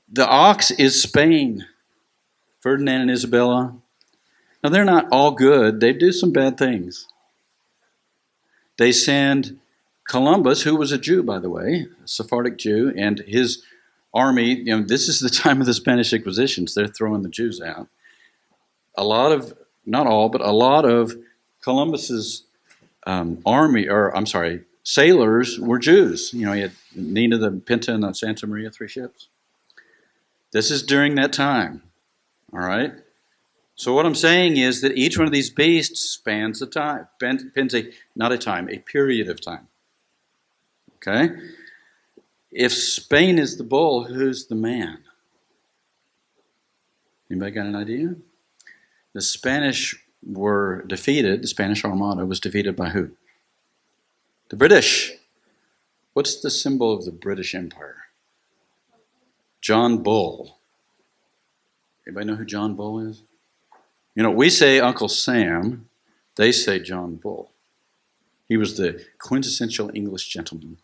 The ox is Spain. Ferdinand and Isabella. Now, they're not all good. They do some bad things. They send Columbus, who was a Jew, by the way, a Sephardic Jew, and his army. This is the time of the Spanish Inquisitions. They're throwing the Jews out. Not all, but a lot of Columbus's sailors were Jews. He had Nina, the Pinta, and the Santa Maria, 3 ships. This is during that time. All right? So what I'm saying is that each one of these beasts spans a time, a period of time. Okay? If Spain is the bull, who's the man? Anybody got an idea? The Spanish were defeated. The Spanish Armada was defeated by who? The British. What's the symbol of the British Empire? John Bull. Anybody know who John Bull is? We say Uncle Sam. They say John Bull. He was the quintessential English gentleman.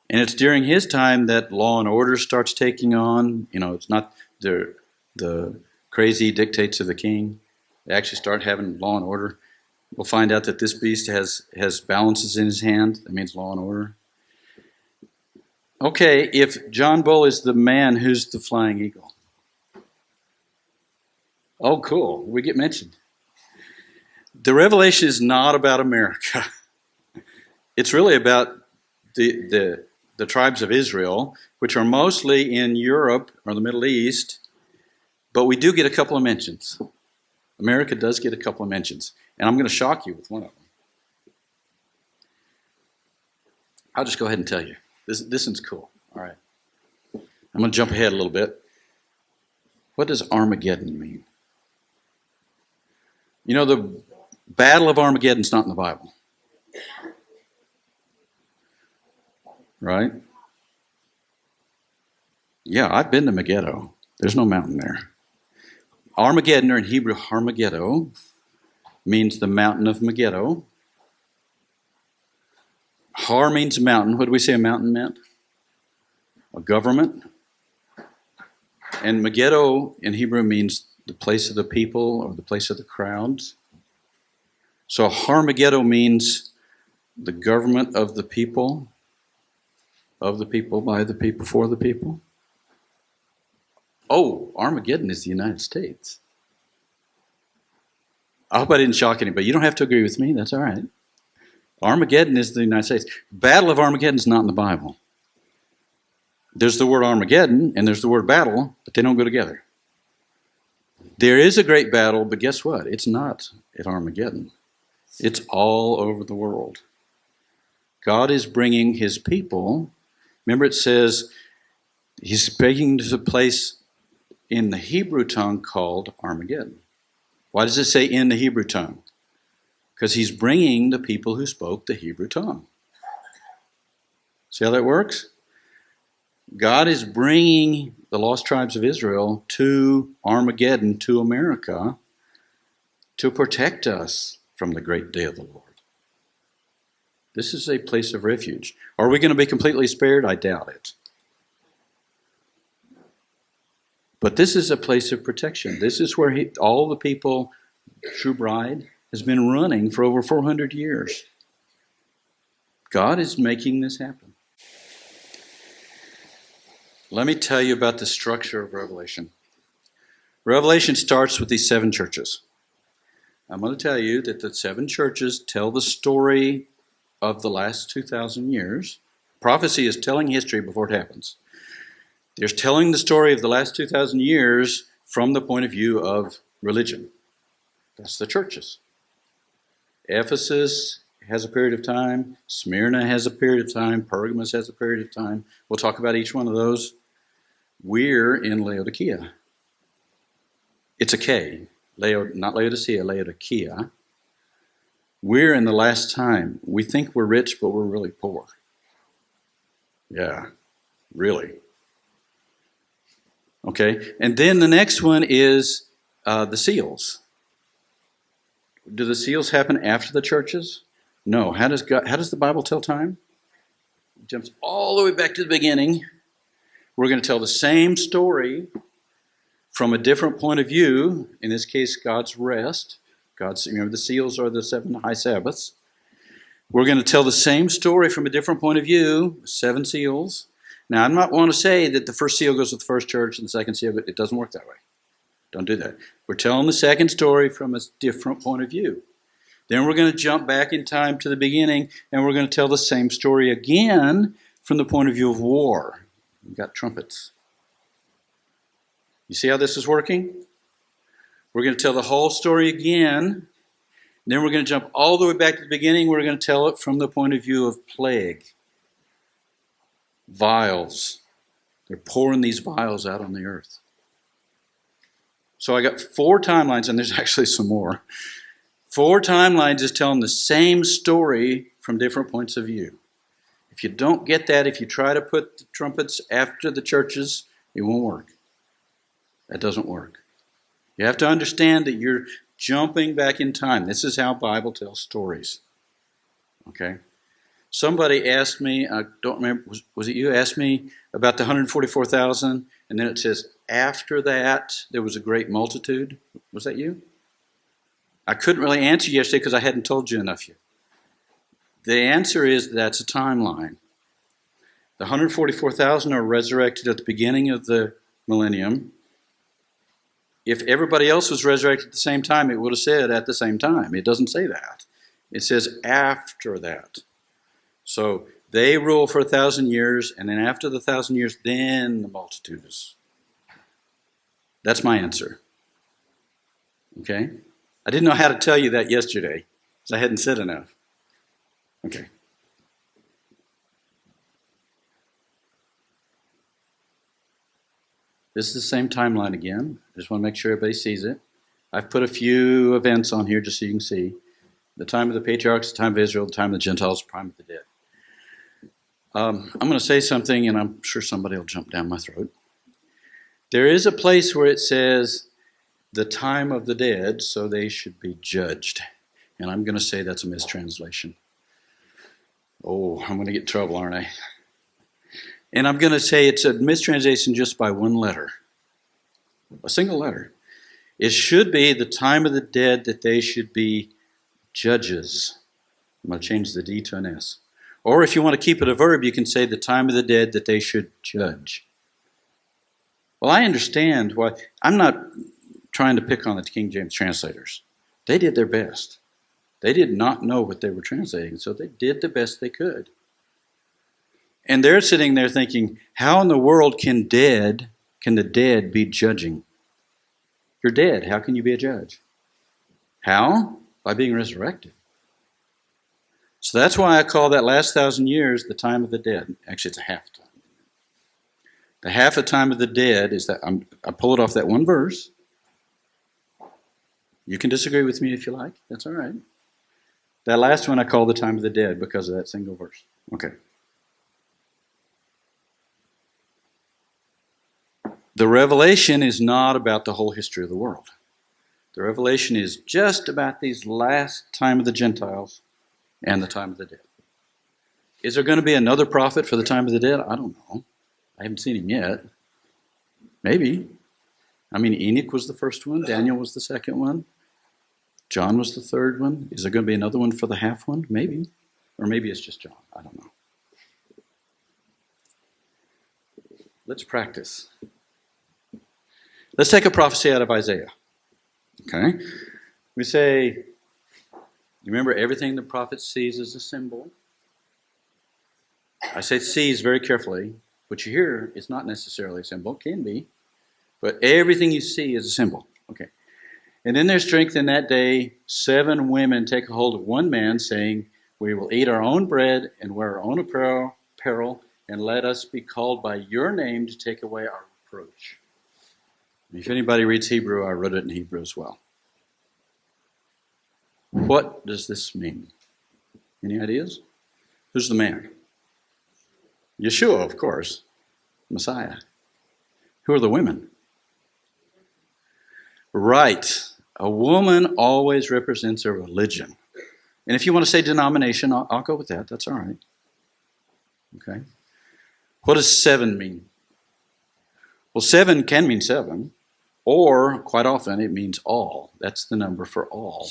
And it's during his time that law and order starts taking on. It's not the crazy dictates of the king. They actually start having law and order. We'll find out that this beast has balances in his hand. That means law and order. Okay, if John Bull is the man, who's the flying eagle? Oh, cool. We get mentioned. The revelation is not about America. It's really about the tribes of Israel, which are mostly in Europe or the Middle East, but we do get a couple of mentions. America does get a couple of mentions, and I'm going to shock you with one of them. I'll just go ahead and tell you. This one's cool. All right. I'm going to jump ahead a little bit. What does Armageddon mean? You know, the Battle of Armageddon's not in the Bible. Right? Yeah, I've been to Megiddo. There's no mountain there. Armageddon, or in Hebrew, Harmageddo, means the mountain of Megiddo. Har means mountain. What do we say a mountain meant? A government. And Megiddo in Hebrew means the place of the people or the place of the crowds. So Harmageddo means the government of the people, by the people, for the people. Oh, Armageddon is the United States. I hope I didn't shock anybody. You don't have to agree with me. That's all right. Armageddon is the United States. Battle of Armageddon is not in the Bible. There's the word Armageddon and there's the word battle, but they don't go together. There is a great battle, but guess what? It's not at Armageddon. It's all over the world. God is bringing his people. Remember, it says he's speaking to a place in the Hebrew tongue called Armageddon. Why does it say in the Hebrew tongue? Because he's bringing the people who spoke the Hebrew tongue. See how that works? God is bringing the lost tribes of Israel to Armageddon, to America, to protect us from the great day of the Lord. This is a place of refuge. Are we going to be completely spared? I doubt it. But this is a place of protection. This is where all the people, true bride, has been running for over 400 years. God is making this happen. Let me tell you about the structure of Revelation. Revelation starts with these 7 churches. I'm going to tell you that the 7 churches tell the story of the last 2,000 years. Prophecy is telling history before it happens. They're telling the story of the last 2,000 years from the point of view of religion. That's the churches. Ephesus has a period of time. Smyrna has a period of time. Pergamos has a period of time. We'll talk about each one of those. We're in Laodicea. It's a K. Not Laodicea, Laodicea. We're in the last time. We think we're rich, but we're really poor. Yeah, really. Okay, and then the next one is the seals. Do the seals happen after the churches? No. How does the Bible tell time? It jumps all the way back to the beginning. We're going to tell the same story from a different point of view. In this case, God's rest. Remember, the seals are the 7 high Sabbaths. We're going to tell the same story from a different point of view. 7 seals. Now, I'm not want to say that the first seal goes with the first church and the second seal, but it doesn't work that way. Don't do that. We're telling the second story from a different point of view. Then we're going to jump back in time to the beginning, and we're going to tell the same story again from the point of view of war. We've got trumpets. You see how this is working? We're going to tell the whole story again. Then we're going to jump all the way back to the beginning. We're going to tell it from the point of view of plague. Vials. They're pouring these vials out on the earth. So I got 4 timelines, and there's actually some more. 4 timelines is telling the same story from different points of view. If you don't get that, if you try to put the trumpets after the churches, it won't work. That doesn't work. You have to understand that you're jumping back in time. This is how Bible tells stories. Okay? Somebody asked me, I don't remember, was it you, asked me about the 144,000, and then it says, after that, there was a great multitude. Was that you? I couldn't really answer yesterday because I hadn't told you enough yet. The answer is that's a timeline. The 144,000 are resurrected at the beginning of the millennium. If everybody else was resurrected at the same time, it would have said at the same time. It doesn't say that. It says after that. So they rule for 1,000 years, and then after the 1,000 years, then the multitude is. That's my answer. Okay? I didn't know how to tell you that yesterday, because I hadn't said enough. Okay. This is the same timeline again. I just want to make sure everybody sees it. I've put a few events on here just so you can see. The time of the patriarchs, the time of Israel, the time of the Gentiles, the time of the dead. I'm going to say something, and I'm sure somebody will jump down my throat. There is a place where it says the time of the dead, so they should be judged. And I'm going to say that's a mistranslation. Oh, I'm going to get in trouble, aren't I? And I'm going to say it's a mistranslation just by one letter. A single letter. It should be the time of the dead that they should be judges. I'm going to change the D to an S. Or if you want to keep it a verb, you can say the time of the dead that they should judge. Well, I understand why. I'm not trying to pick on the King James translators. They did their best. They did not know what they were translating, so they did the best they could. And they're sitting there thinking, how in the world can the dead be judging? You're dead. How can you be a judge? How? By being resurrected. So that's why I call that last 1,000 years the time of the dead. Actually, it's a half time. The half the time of the dead is that I pull it off that one verse. You can disagree with me if you like. That's all right. That last one I call the time of the dead because of that single verse. Okay. The revelation is not about the whole history of the world. The revelation is just about these last time of the Gentiles and the time of the dead. Is there going to be another prophet for the time of the dead? I don't know. I haven't seen him yet. Maybe. I mean, Enoch was the first one. Daniel was the second one. John was the third one. Is there going to be another one for the half one? Maybe. Or maybe it's just John. I don't know. Let's practice. Let's take a prophecy out of Isaiah. Okay? We say, you remember everything the prophet sees is a symbol? I say sees very carefully. What you hear is not necessarily a symbol. It can be. But everything you see is a symbol. Okay. And in their strength in that day, 7 women take a hold of one man, saying, we will eat our own bread and wear our own apparel, and let us be called by your name to take away our reproach. If anybody reads Hebrew, I wrote it in Hebrew as well. What does this mean? Any ideas? Who's the man? Yeshua, of course. Messiah. Who are the women? Right. A woman always represents a religion. And if you want to say denomination, I'll go with that. That's all right. Okay. What does 7 mean? Well, 7 can mean 7. Or, quite often, it means all. That's the number for all.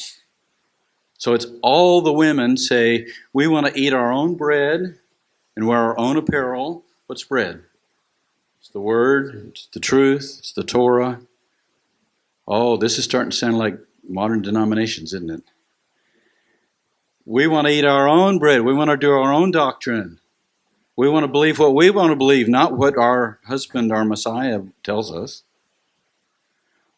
So it's all the women say, we want to eat our own bread and wear our own apparel. What's bread? It's the word, it's the truth, it's the Torah. Oh, this is starting to sound like modern denominations, isn't it? We want to eat our own bread. We want to do our own doctrine. We want to believe what we want to believe, not what our husband, our Messiah, tells us.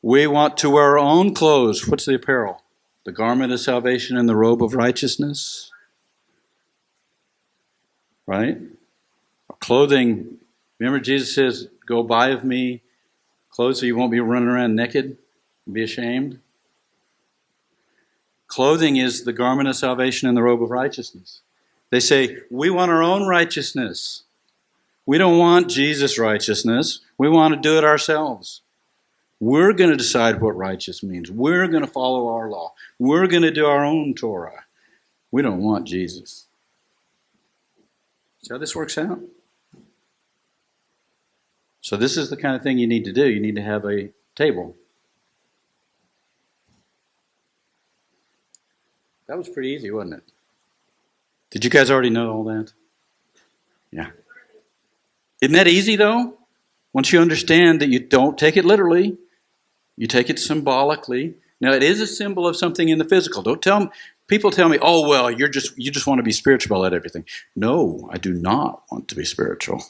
We want to wear our own clothes. What's the apparel? The garment of salvation and the robe of righteousness. Right? Clothing. Remember Jesus says, go buy of me clothes so you won't be running around naked and be ashamed. Clothing is the garment of salvation and the robe of righteousness. They say, we want our own righteousness. We don't want Jesus' righteousness. We want to do it ourselves. We're going to decide what righteous means. We're going to follow our law. We're going to do our own Torah. We don't want Jesus. See how this works out? So this is the kind of thing you need to do. You need to have a table. That was pretty easy, wasn't it? Did you guys already know all that? Yeah. Isn't that easy, though? Once you understand that you don't take it literally, you take it symbolically. Now, it is a symbol of something in the physical. People tell me, oh, well, you just want to be spiritual at everything. No, I do not want to be spiritual.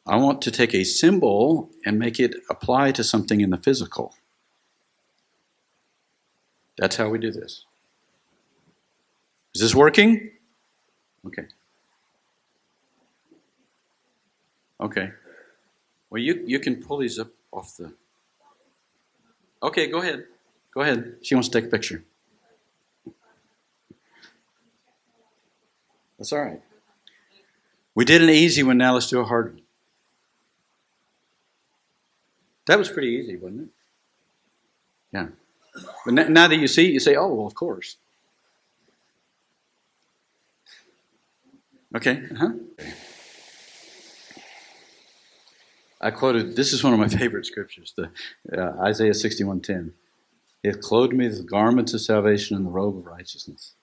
I want to take a symbol and make it apply to something in the physical. That's how we do this. Is this working? Okay. Okay. Well, you can pull these up off the... Okay, go ahead. Go ahead. She wants to take a picture. That's all right. We did an easy one, now let's do a hard one. That was pretty easy, wasn't it? Yeah. But now that you see it, you say, oh, well, of course. Okay. Uh-huh. I quoted, this is one of my favorite scriptures, the Isaiah 61:10. He hath clothed me with garments of salvation and the robe of righteousness.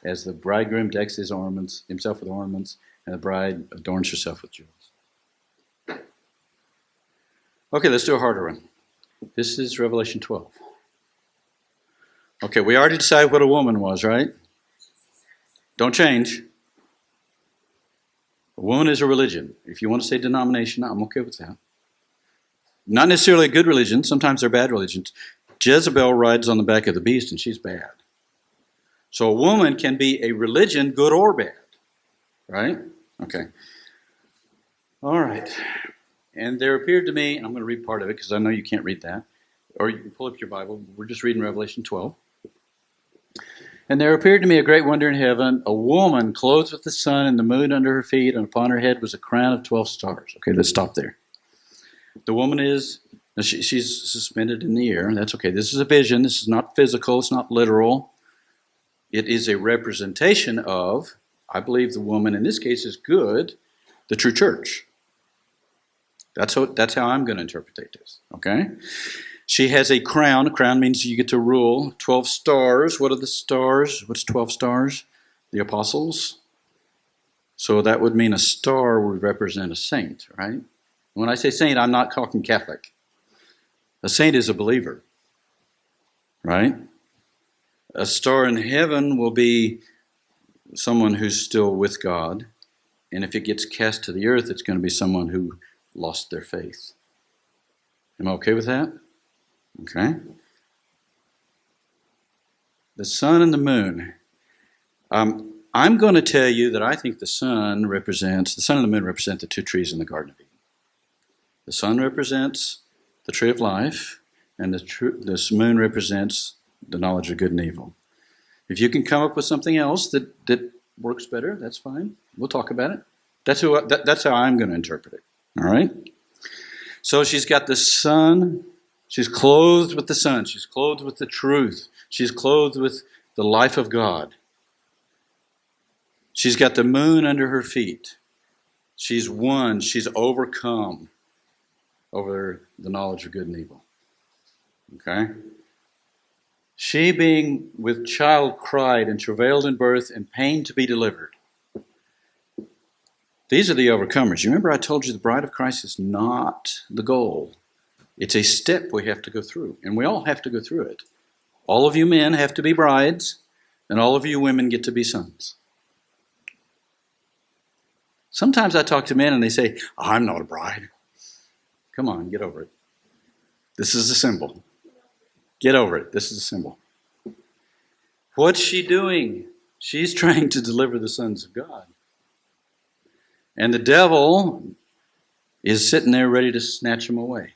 As the bridegroom decks himself with ornaments, and the bride adorns herself with jewels. Okay, let's do a harder one. This is Revelation 12. Okay, we already decided what a woman was, right? Don't change. A woman is a religion. If you want to say denomination, I'm okay with that. Not necessarily a good religion. Sometimes they're bad religions. Jezebel rides on the back of the beast, and she's bad. So a woman can be a religion, good or bad. Right? Okay. All right. And there appeared to me, I'm going to read part of it because I know you can't read that. Or you can pull up your Bible. We're just reading Revelation 12. And there appeared to me a great wonder in heaven, a woman clothed with the sun and the moon under her feet, and upon her head was a crown of 12 stars. Okay, let's stop there. The woman is, she's suspended in the air. That's okay. This is a vision. This is not physical. It's not literal. It is a representation of, I believe the woman in this case is good, the true church. That's how I'm going to interpret this. Okay? She has a crown. A crown means you get to rule. 12 stars. What are the stars? What's 12 stars? The apostles. So that would mean a star would represent a saint, right? When I say saint, I'm not talking Catholic. A saint is a believer, right? A star in heaven will be someone who's still with God. And if it gets cast to the earth, it's going to be someone who lost their faith. Am I okay with that? Okay. The sun and the moon. I'm going to tell you that I think the sun and the moon represent the two trees in the Garden of Eden. The sun represents the tree of life, and this moon represents the knowledge of good and evil. If you can come up with something else that works better, that's fine. We'll talk about it. That's how I'm going to interpret it. All right? So she's got the sun. She's clothed with the sun. She's clothed with the truth. She's clothed with the life of God. She's got the moon under her feet. She's won. She's overcome over the knowledge of good and evil. Okay? She being with child cried and travailed in birth and pain to be delivered. These are the overcomers. You remember I told you the bride of Christ is not the goal. It's a step we have to go through, and we all have to go through it. All of you men have to be brides, and all of you women get to be sons. Sometimes I talk to men and they say, I'm not a bride. Come on, get over it. This is a symbol. Get over it. This is a symbol. What's she doing? She's trying to deliver the sons of God. And the devil is sitting there ready to snatch them away.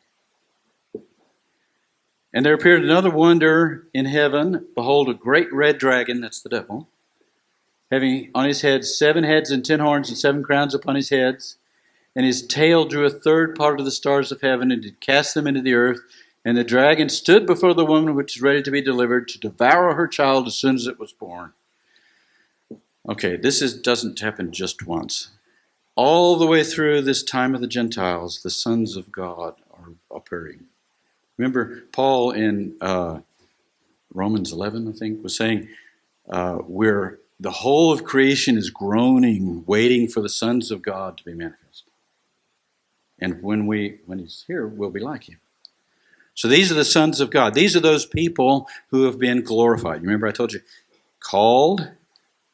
And there appeared another wonder in heaven. Behold, a great red dragon, that's the devil, having on his head 7 heads and 10 horns and 7 crowns upon his heads. And his tail drew a third part of the stars of heaven and did cast them into the earth. And the dragon stood before the woman which is ready to be delivered to devour her child as soon as it was born. Okay, doesn't happen just once. All the way through this time of the Gentiles, the sons of God are appearing. Remember, Paul in Romans 11, I think, was saying, where the whole of creation is groaning, waiting for the sons of God to be manifest. And when he's here, we'll be like him. So these are the sons of God. These are those people who have been glorified. You remember I told you, called,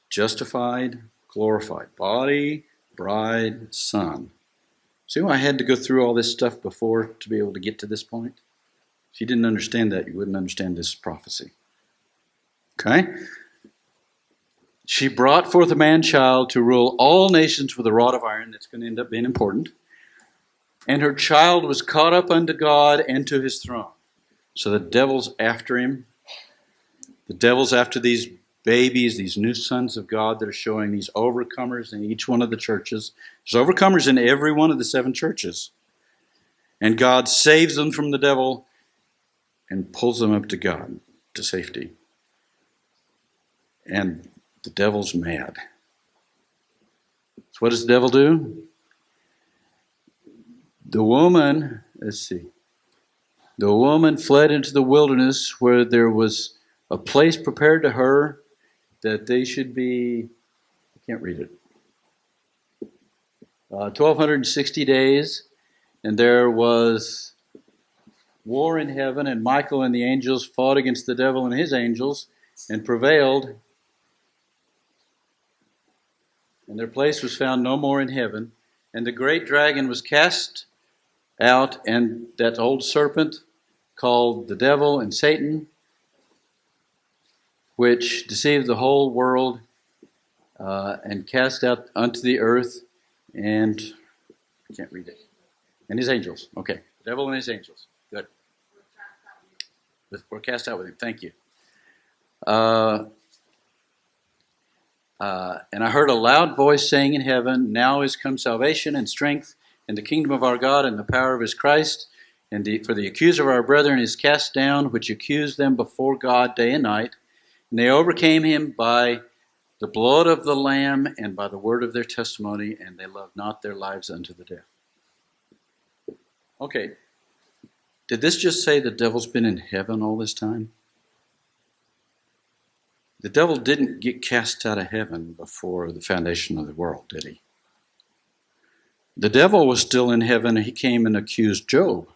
justified, glorified. Body, bride, son. See why I had to go through all this stuff before to be able to get to this point? If you didn't understand that, you wouldn't understand this prophecy. Okay? She brought forth a man-child to rule all nations with a rod of iron. That's going to end up being important. And her child was caught up unto God and to his throne. So the devil's after him. The devil's after these babies, these new sons of God that are showing, these overcomers in each one of the churches. There's overcomers in every one of the 7 churches. And God saves them from the devil and pulls them up to God, to safety. And the devil's mad. So what does the devil do? The woman fled into the wilderness where there was a place prepared to her that they should be, I can't read it, 1,260 days, and there was war in heaven, and Michael and the angels fought against the devil and his angels and prevailed, and their place was found no more in heaven, and the great dragon was cast out, and that old serpent called the devil and Satan, which deceived the whole world, and cast out unto the earth, and I can't read it. And his angels. Okay, the devil and his angels. Good. We're cast out with him. Thank you. And I heard a loud voice saying in heaven, now is come salvation and strength and the kingdom of our God and the power of his Christ. And for the accuser of our brethren is cast down, which accused them before God day and night. And they overcame him by the blood of the Lamb and by the word of their testimony, and they loved not their lives unto the death. Okay, did this just say the devil's been in heaven all this time? The devil didn't get cast out of heaven before the foundation of the world, did he? The devil was still in heaven. He came and accused Job.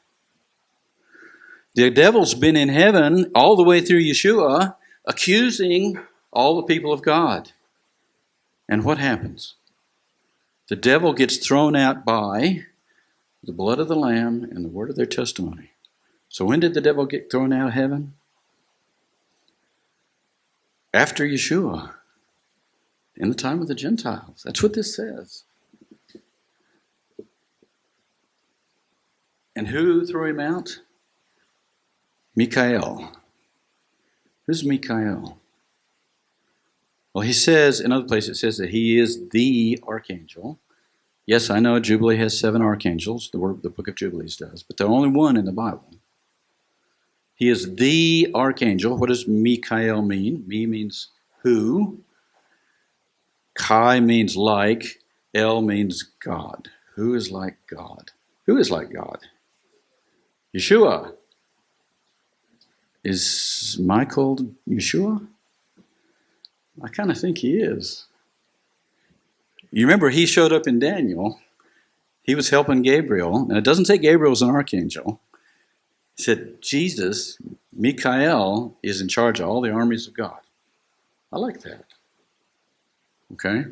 The devil's been in heaven all the way through Yeshua, accusing all the people of God. And what happens? The devil gets thrown out by the blood of the Lamb and the word of their testimony. So when did the devil get thrown out of heaven? After Yeshua, in the time of the Gentiles. That's what this says. And who threw him out? Michael. Who's Michael? Well, he says, in other places, it says that he is the archangel. Yes, I know Jubilee has 7 archangels, the book of Jubilees does, but the only one in the Bible. He is the archangel. What does Michael mean? Me means who. Kai means like. El means God. Who is like God? Who is like God? Yeshua. Is Michael Yeshua? I kind of think he is. You remember he showed up in Daniel. He was helping Gabriel. And it doesn't say Gabriel was an archangel. It said Jesus, Michael, is in charge of all the armies of God. I like that. Okay?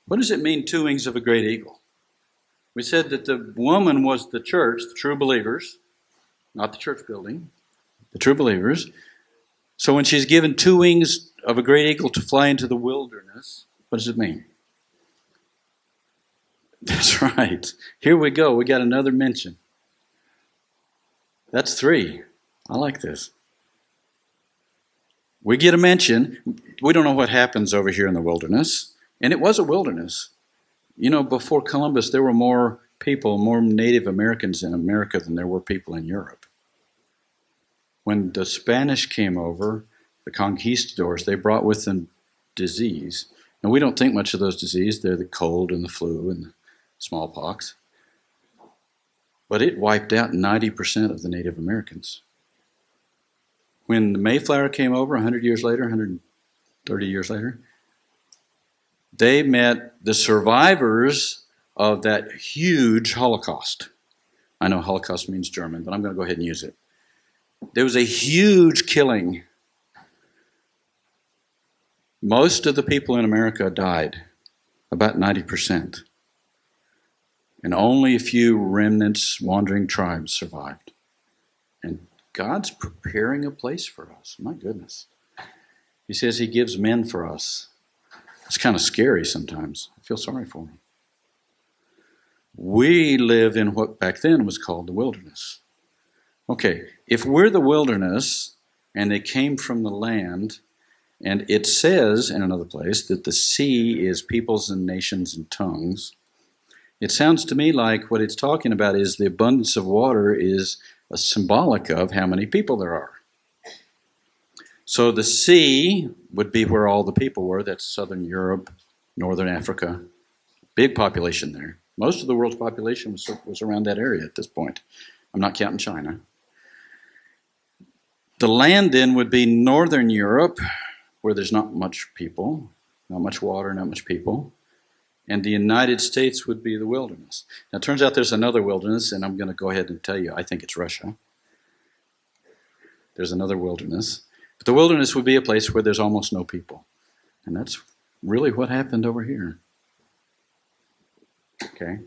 What does it mean, 2 wings of a great eagle? We said that the woman was the church, the true believers, not the church building, the true believers. So when she's given 2 wings of a great eagle to fly into the wilderness, what does it mean? That's right. Here we go. We got another mention. That's 3. I like this. We get a mention. We don't know what happens over here in the wilderness. And it was a wilderness. You know, before Columbus, there were more people, more Native Americans in America than there were people in Europe. When the Spanish came over, the conquistadors, they brought with them disease. And we don't think much of those diseases. They're the cold and the flu and the smallpox. But it wiped out 90% of the Native Americans. When the Mayflower came over 100 years later, 130 years later, they met the survivors of that huge Holocaust. I know Holocaust means German, but I'm going to go ahead and use it. There was a huge killing. Most of the people in America died, about 90%. And only a few remnants, wandering tribes survived. And God's preparing a place for us. My goodness. He says he gives men for us. It's kind of scary sometimes. I feel sorry for them. We live in what back then was called the wilderness. Okay, if we're the wilderness and they came from the land, and it says in another place that the sea is peoples and nations and tongues, it sounds to me like what it's talking about is the abundance of water is a symbolic of how many people there are. So the sea would be where all the people were. That's Southern Europe, Northern Africa. Big population there. Most of the world's population was around that area at this point. I'm not counting China. The land then would be Northern Europe, where there's not much people, not much water, not much people. And the United States would be the wilderness. Now, it turns out there's another wilderness, and I'm going to go ahead and tell you, I think it's Russia. There's another wilderness. But the wilderness would be a place where there's almost no people. And that's really what happened over here. Okay.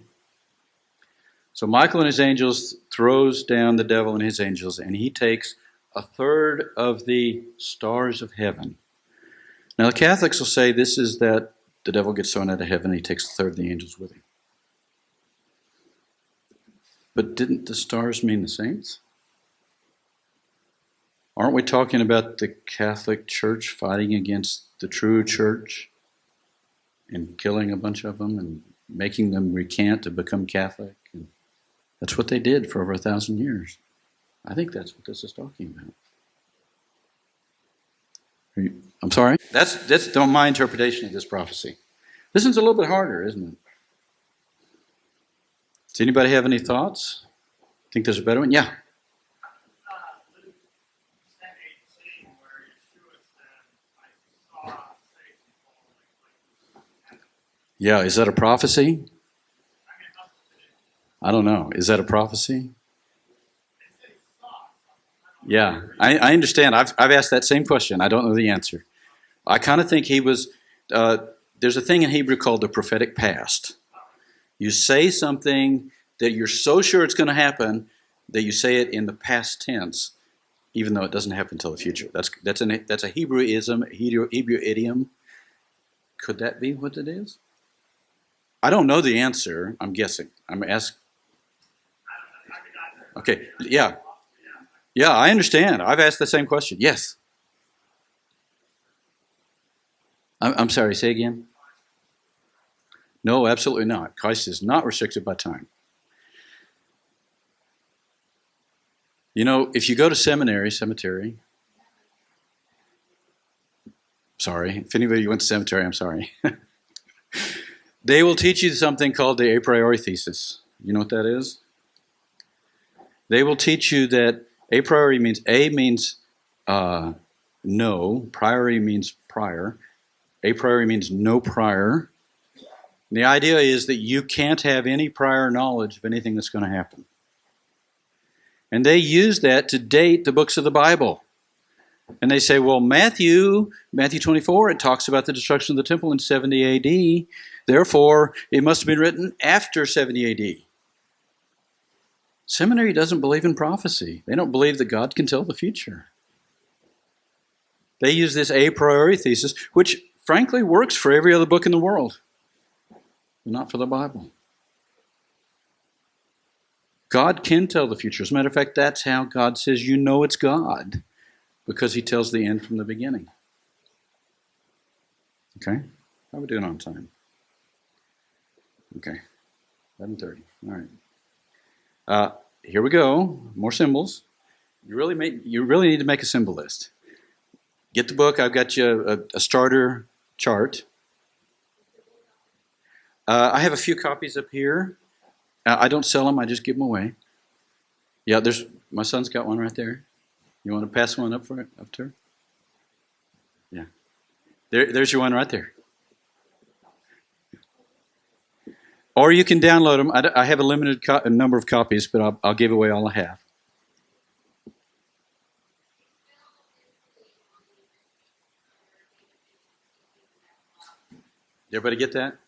So Michael and his angels throws down the devil and his angels, and he takes a third of the stars of heaven. Now the Catholics will say this is that the devil gets thrown out of heaven and he takes a third of the angels with him. But didn't the stars mean the saints? Aren't we talking about the Catholic Church fighting against the true church and killing a bunch of them and making them recant to become Catholic? And that's what they did for over 1,000 years. I think that's what this is talking about. I'm sorry? That's my interpretation of this prophecy. This one's a little bit harder, isn't it? Does anybody have any thoughts? Think there's a better one? Yeah. Yeah, is that a prophecy? I don't know. Is that a prophecy? Yeah, I understand. I've asked that same question. I don't know the answer. I kind of think he was, there's a thing in Hebrew called the prophetic past. You say something that you're so sure it's going to happen that you say it in the past tense, even though it doesn't happen until the future. That's a Hebrewism, Hebrew idiom. Could that be what it is? I don't know the answer. I'm guessing. I'm asking. Okay, yeah. Yeah, I understand. I've asked the same question. Yes. I'm sorry, say again? No, absolutely not. Christ is not restricted by time. You know, if you go to cemetery, sorry, if anybody went to cemetery, I'm sorry. They will teach you something called the a priori thesis. You know what that is? They will teach you that a priori means no, priori means prior. A priori means no prior. And the idea is that you can't have any prior knowledge of anything that's going to happen. And they use that to date the books of the Bible. And they say, well, Matthew 24, it talks about the destruction of the temple in 70 AD. Therefore, it must have been written after 70 AD. Seminary doesn't believe in prophecy. They don't believe that God can tell the future. They use this a priori thesis, which frankly works for every other book in the world, but not for the Bible. God can tell the future. As a matter of fact, that's how God says you know it's God, because he tells the end from the beginning. Okay? How are we doing on time? Okay. 11:30. All right. Here we go. More symbols. You really need to make a symbol list. Get the book. I've got you a starter chart. I have a few copies up here. I don't sell them. I just give them away. Yeah, my son's got one right there. You want to pass one up to her? Yeah. There's your one right there. Or you can download them. I have a limited number of copies, but I'll give away all I have. Everybody get that?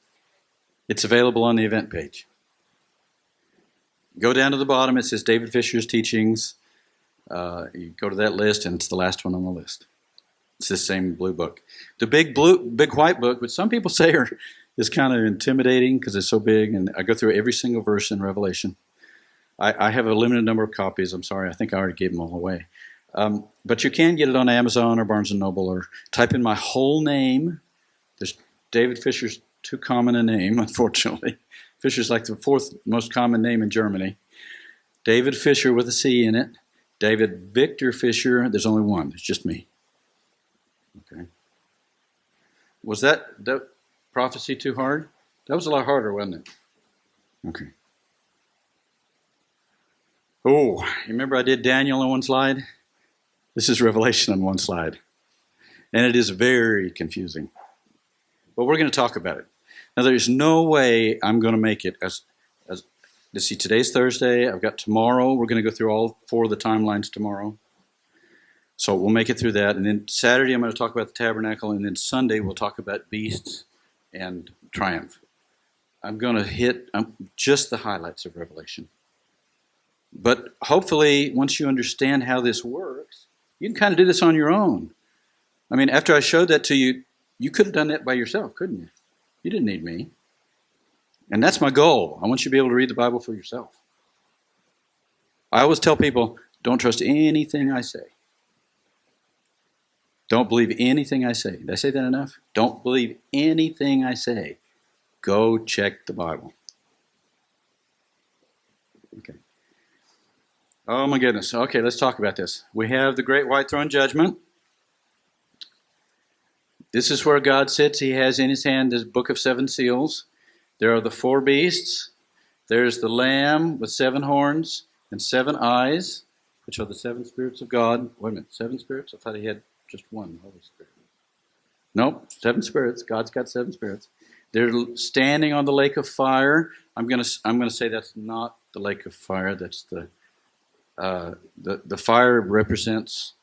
It's available on the event page. Go down to the bottom. It says David Fischer's teachings. You go to that list, and it's the last one on the list. It's the same blue book. The big white book, which some people say is kind of intimidating because it's so big, and I go through every single verse in Revelation. I have a limited number of copies. I'm sorry, I think I already gave them all away. But you can get it on Amazon or Barnes & Noble, or type in my whole name. There's David Fischer's too common a name, unfortunately. Fischer's like the fourth most common name in Germany. David Fischer with a C in it. David Victor Fischer, there's only one. It's just me. Okay. Was that prophecy too hard? That was a lot harder, wasn't it? Okay. Oh, you remember I did Daniel on one slide? This is Revelation on one slide. And it is very confusing. But we're going to talk about it. Now, there's no way I'm going to make it as let's see, today's Thursday. I've got tomorrow. We're going to go through all 4 of the timelines tomorrow. So we'll make it through that. And then Saturday, I'm going to talk about the tabernacle. And then Sunday, we'll talk about beasts and triumph. I'm going to hit just the highlights of Revelation. But hopefully, once you understand how this works, you can kind of do this on your own. I mean, after I showed that to you, you could have done that by yourself, couldn't you? You didn't need me. And that's my goal. I want you to be able to read the Bible for yourself. I always tell people, don't trust anything I say. Don't believe anything I say. Did I say that enough? Don't believe anything I say. Go check the Bible. Okay. Oh my goodness. Okay, let's talk about this. We have the great white throne judgment. This is where God sits. He has in his hand this book of 7 seals. There are the 4 beasts. There's the Lamb with 7 horns and 7 eyes, which are the 7 spirits of God. Wait a minute, 7 spirits? I thought he had just 1 Holy Spirit. Nope, 7 spirits. God's got 7 spirits. They're standing on the lake of fire. I'm gonna say that's not the lake of fire. That's the fire represents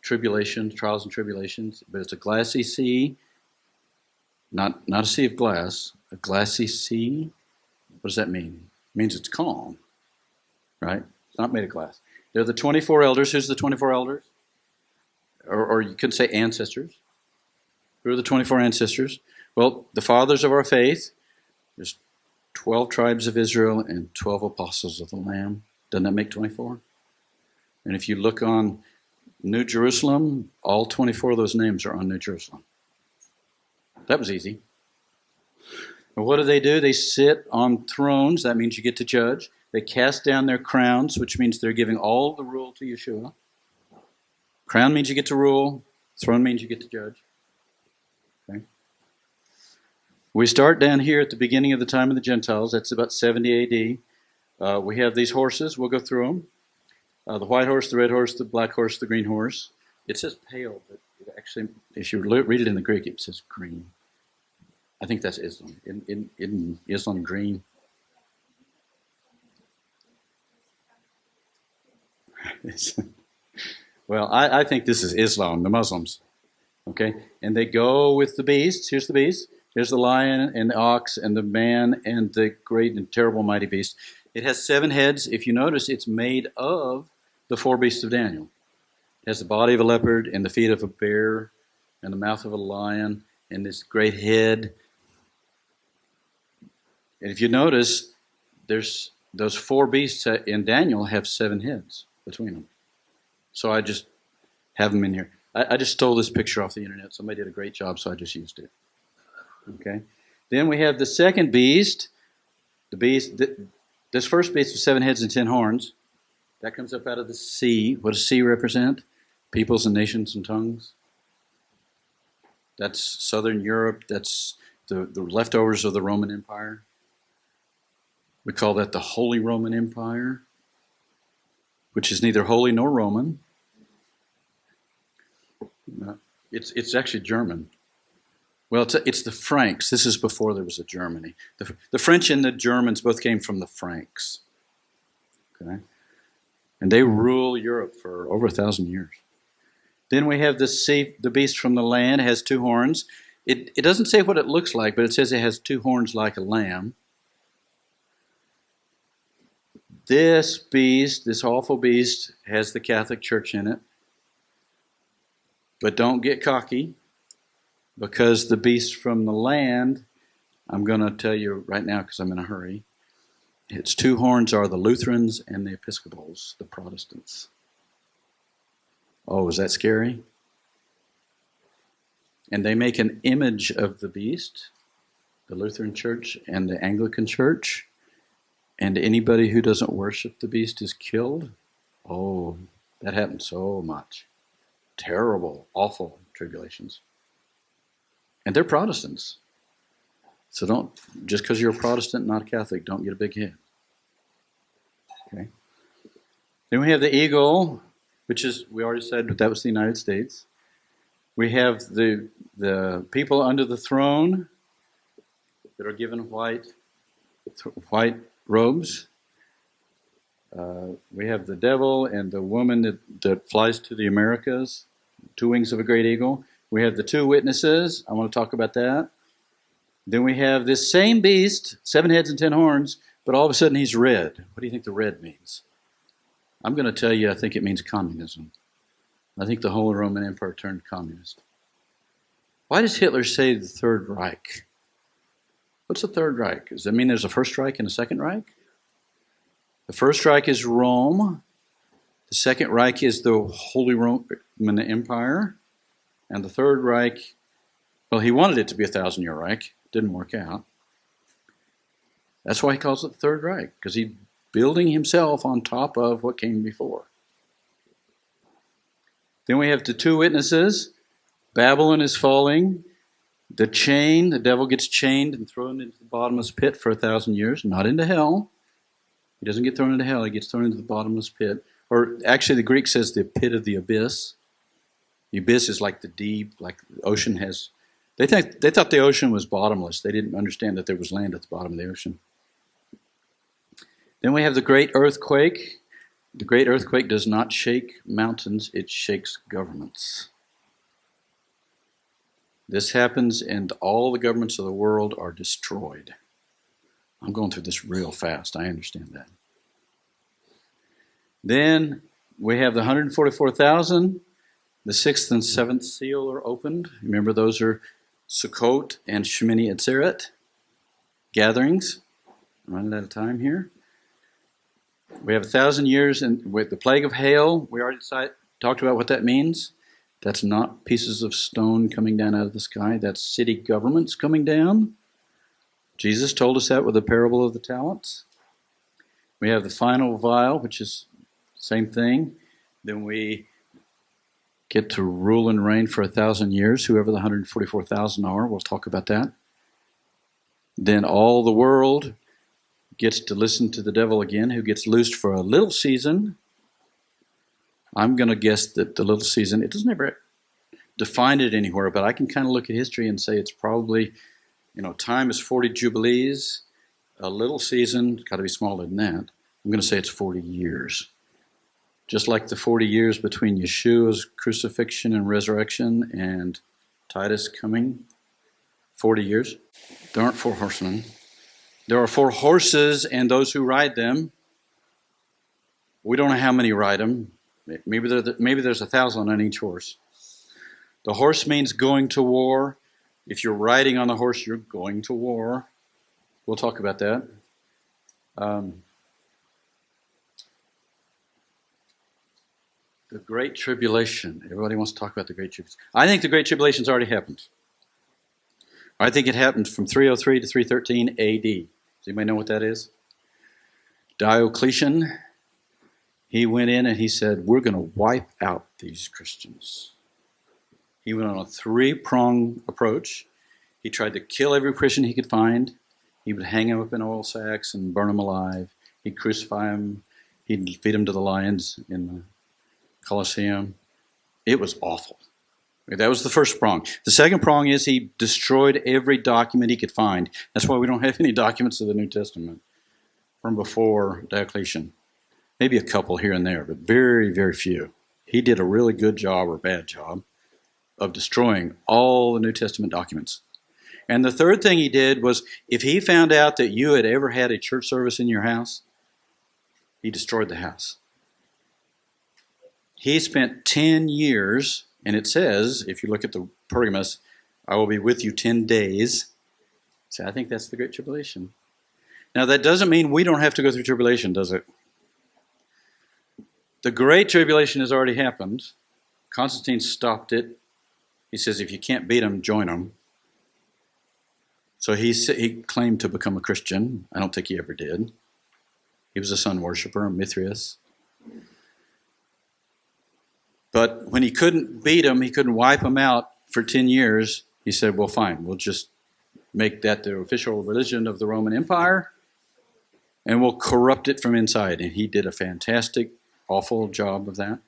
tribulation, trials and tribulations, but it's a glassy sea, not a sea of glass, a glassy sea. What does that mean? It means it's calm, right? It's not made of glass. They're the 24 elders. Who's the 24 elders? Or you could say ancestors. Who are the 24 ancestors? Well, the fathers of our faith. There's 12 tribes of Israel and 12 apostles of the Lamb. Doesn't that make 24? And if you look on New Jerusalem, all 24 of those names are on New Jerusalem. That was easy. And what do? They sit on thrones. That means you get to judge. They cast down their crowns, which means they're giving all the rule to Yeshua. Crown means you get to rule. Throne means you get to judge. Okay. We start down here at the beginning of the time of the Gentiles. That's about 70 AD. We have these horses. We'll go through them. The white horse, the red horse, the black horse, the green horse. It says pale, but it actually, if you read it in the Greek, it says green. I think that's Islam. In Islam, green. Well, I think this is Islam, the Muslims. Okay? And they go with the beasts. Here's the beast. Here's the lion and the ox and the man and the great and terrible mighty beast. It has 7 heads. If you notice, it's made of the 4 beasts of Daniel. It has the body of a leopard and the feet of a bear and the mouth of a lion and this great head. And if you notice, there's those 4 beasts in Daniel have 7 heads between them. So I just have them in here. I just stole this picture off the internet. Somebody did a great job, so I just used it. Okay. Then we have the second beast. This first beast with 7 heads and 10 horns. That comes up out of the sea. What does sea represent? Peoples and nations and tongues. That's Southern Europe. That's the leftovers of the Roman Empire. We call that the Holy Roman Empire, which is neither holy nor Roman. It's actually German. Well, it's the Franks. This is before there was a Germany. The French and the Germans both came from the Franks. Okay, and they rule Europe for over 1,000 years. Then we have the beast from the land. It has 2 horns. It doesn't say what it looks like, but it says it has 2 horns like a lamb. This beast, this awful beast, has the Catholic Church in it. But don't get cocky, because the beast from the land I'm going to tell you right now because I'm in a hurry. Its two horns are the Lutherans and the Episcopals, the Protestants. Oh, is that scary? And they make an image of the beast, the Lutheran Church and the Anglican Church, and anybody who doesn't worship the beast is killed. Oh, that happens so much. Terrible, awful tribulations. And they're Protestants. So don't, just because you're a Protestant, not a Catholic, don't get a big head. Okay. Then we have the eagle, which is, we already said that was the United States. We have the people under the throne that are given white robes. We have the devil and the woman that flies to the Americas, two wings of a great eagle. We have the two witnesses. I want to talk about that. Then we have this same beast, 7 heads and 10 horns, but all of a sudden he's red. What do you think the red means? I'm going to tell you, I think it means communism. I think the whole Roman Empire turned communist. Why does Hitler say the Third Reich? What's the Third Reich? Does that mean there's a First Reich and a Second Reich? The First Reich is Rome. The Second Reich is the Holy Roman Empire. And the Third Reich, well, he wanted it to be a 1,000-year Reich. Didn't work out. That's why he calls it the Third Reich, because he's building himself on top of what came before. Then we have the two witnesses. Babylon is falling. The devil gets chained and thrown into the bottomless pit for 1,000 years, not into hell. He doesn't get thrown into hell, he gets thrown into the bottomless pit. Or actually the Greek says the pit of the abyss. The abyss is like the deep, like the ocean has. They thought the ocean was bottomless. They didn't understand that there was land at the bottom of the ocean. Then we have the great earthquake. The great earthquake does not shake mountains, it shakes governments. This happens and all the governments of the world are destroyed. I'm going through this real fast. I understand that. Then we have the 144,000. The 6th and 7th seal are opened. Remember, those are Sukkot and Shemini Atzeret gatherings. I'm running out of time here. We have 1,000 years and with the plague of hail. We already talked about what that means. That's not pieces of stone coming down out of the sky. That's city governments coming down. Jesus told us that with the parable of the talents. We have the final vial, which is the same thing. Then we get to rule and reign for 1,000 years, whoever the 144,000 are. We'll talk about that. Then all the world gets to listen to the devil again, who gets loosed for a little season. I'm going to guess that the little season, it doesn't ever define it anywhere, but I can kind of look at history and say it's probably, time is 40 jubilees. A little season, got to be smaller than that. I'm going to say it's 40 years. Just like the 40 years between Yeshua's crucifixion and resurrection and Titus coming. 40 years. There aren't 4 horsemen. There are 4 horses and those who ride them. We don't know how many ride them. Maybe there's 1,000 on each horse. The horse means going to war. If you're riding on the horse, you're going to war. We'll talk about that. The Great Tribulation. Everybody wants to talk about the Great Tribulation. I think the Great Tribulation's already happened. I think it happened from 303 to 313 AD. Does anybody know what that is? Diocletian, he went in and he said, we're going to wipe out these Christians. He went on a 3-pronged approach. He tried to kill every Christian he could find. He would hang them up in oil sacks and burn them alive. He'd crucify them. He'd feed them to the lions in the Colosseum. It was awful. That was the first prong. The second prong is he destroyed every document he could find. That's why we don't have any documents of the New Testament from before Diocletian. Maybe a couple here and there, but very, very few. He did a really good job or bad job of destroying all the New Testament documents. And the third thing he did was, if he found out that you had ever had a church service in your house, he destroyed the house. He spent 10 years, and it says, if you look at the Pergamos, I will be with you 10 days. See, I think that's the Great Tribulation. Now, that doesn't mean we don't have to go through tribulation, does it? The Great Tribulation has already happened. Constantine stopped it. He says, if you can't beat them, join them. So he claimed to become a Christian. I don't think he ever did. He was a sun worshiper, Mithridates. But when he couldn't beat them, he couldn't wipe them out for 10 years, he said, well, fine, we'll just make that the official religion of the Roman Empire, and we'll corrupt it from inside. And he did a fantastic, awful job of that.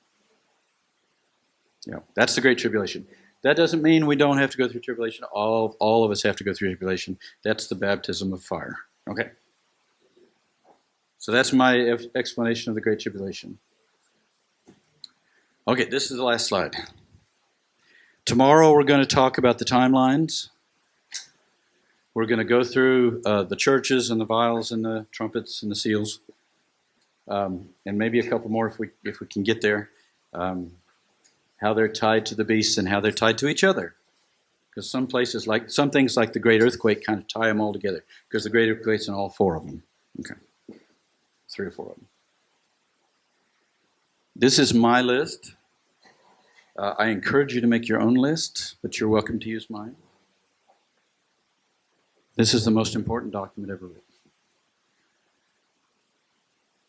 Yeah, that's the Great Tribulation. That doesn't mean we don't have to go through tribulation. All of us have to go through tribulation. That's the baptism of fire. Okay. So that's my explanation of the Great Tribulation. Okay, this is the last slide. Tomorrow we're going to talk about the timelines. We're going to go through the churches and the vials and the trumpets and the seals, and maybe a couple more if we can get there. How they're tied to the beasts and how they're tied to each other. Because some things like the great earthquake kind of tie them all together. Because the great earthquake's in all four of them. Okay, 3 or 4 of them. This is my list. I encourage you to make your own list, but you're welcome to use mine. This is the most important document ever written.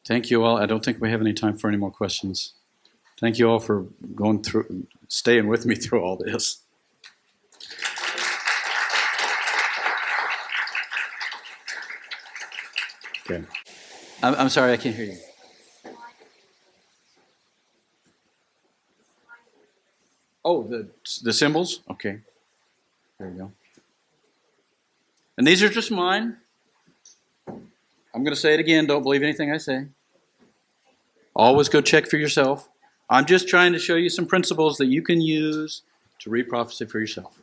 Thank you all. I don't think we have any time for any more questions. Thank you all for staying with me through all this. Okay. I'm sorry, I can't hear you. Oh, the symbols? Okay. There you go. And these are just mine. I'm going to say it again. Don't believe anything I say. Always go check for yourself. I'm just trying to show you some principles that you can use to read prophecy for yourself.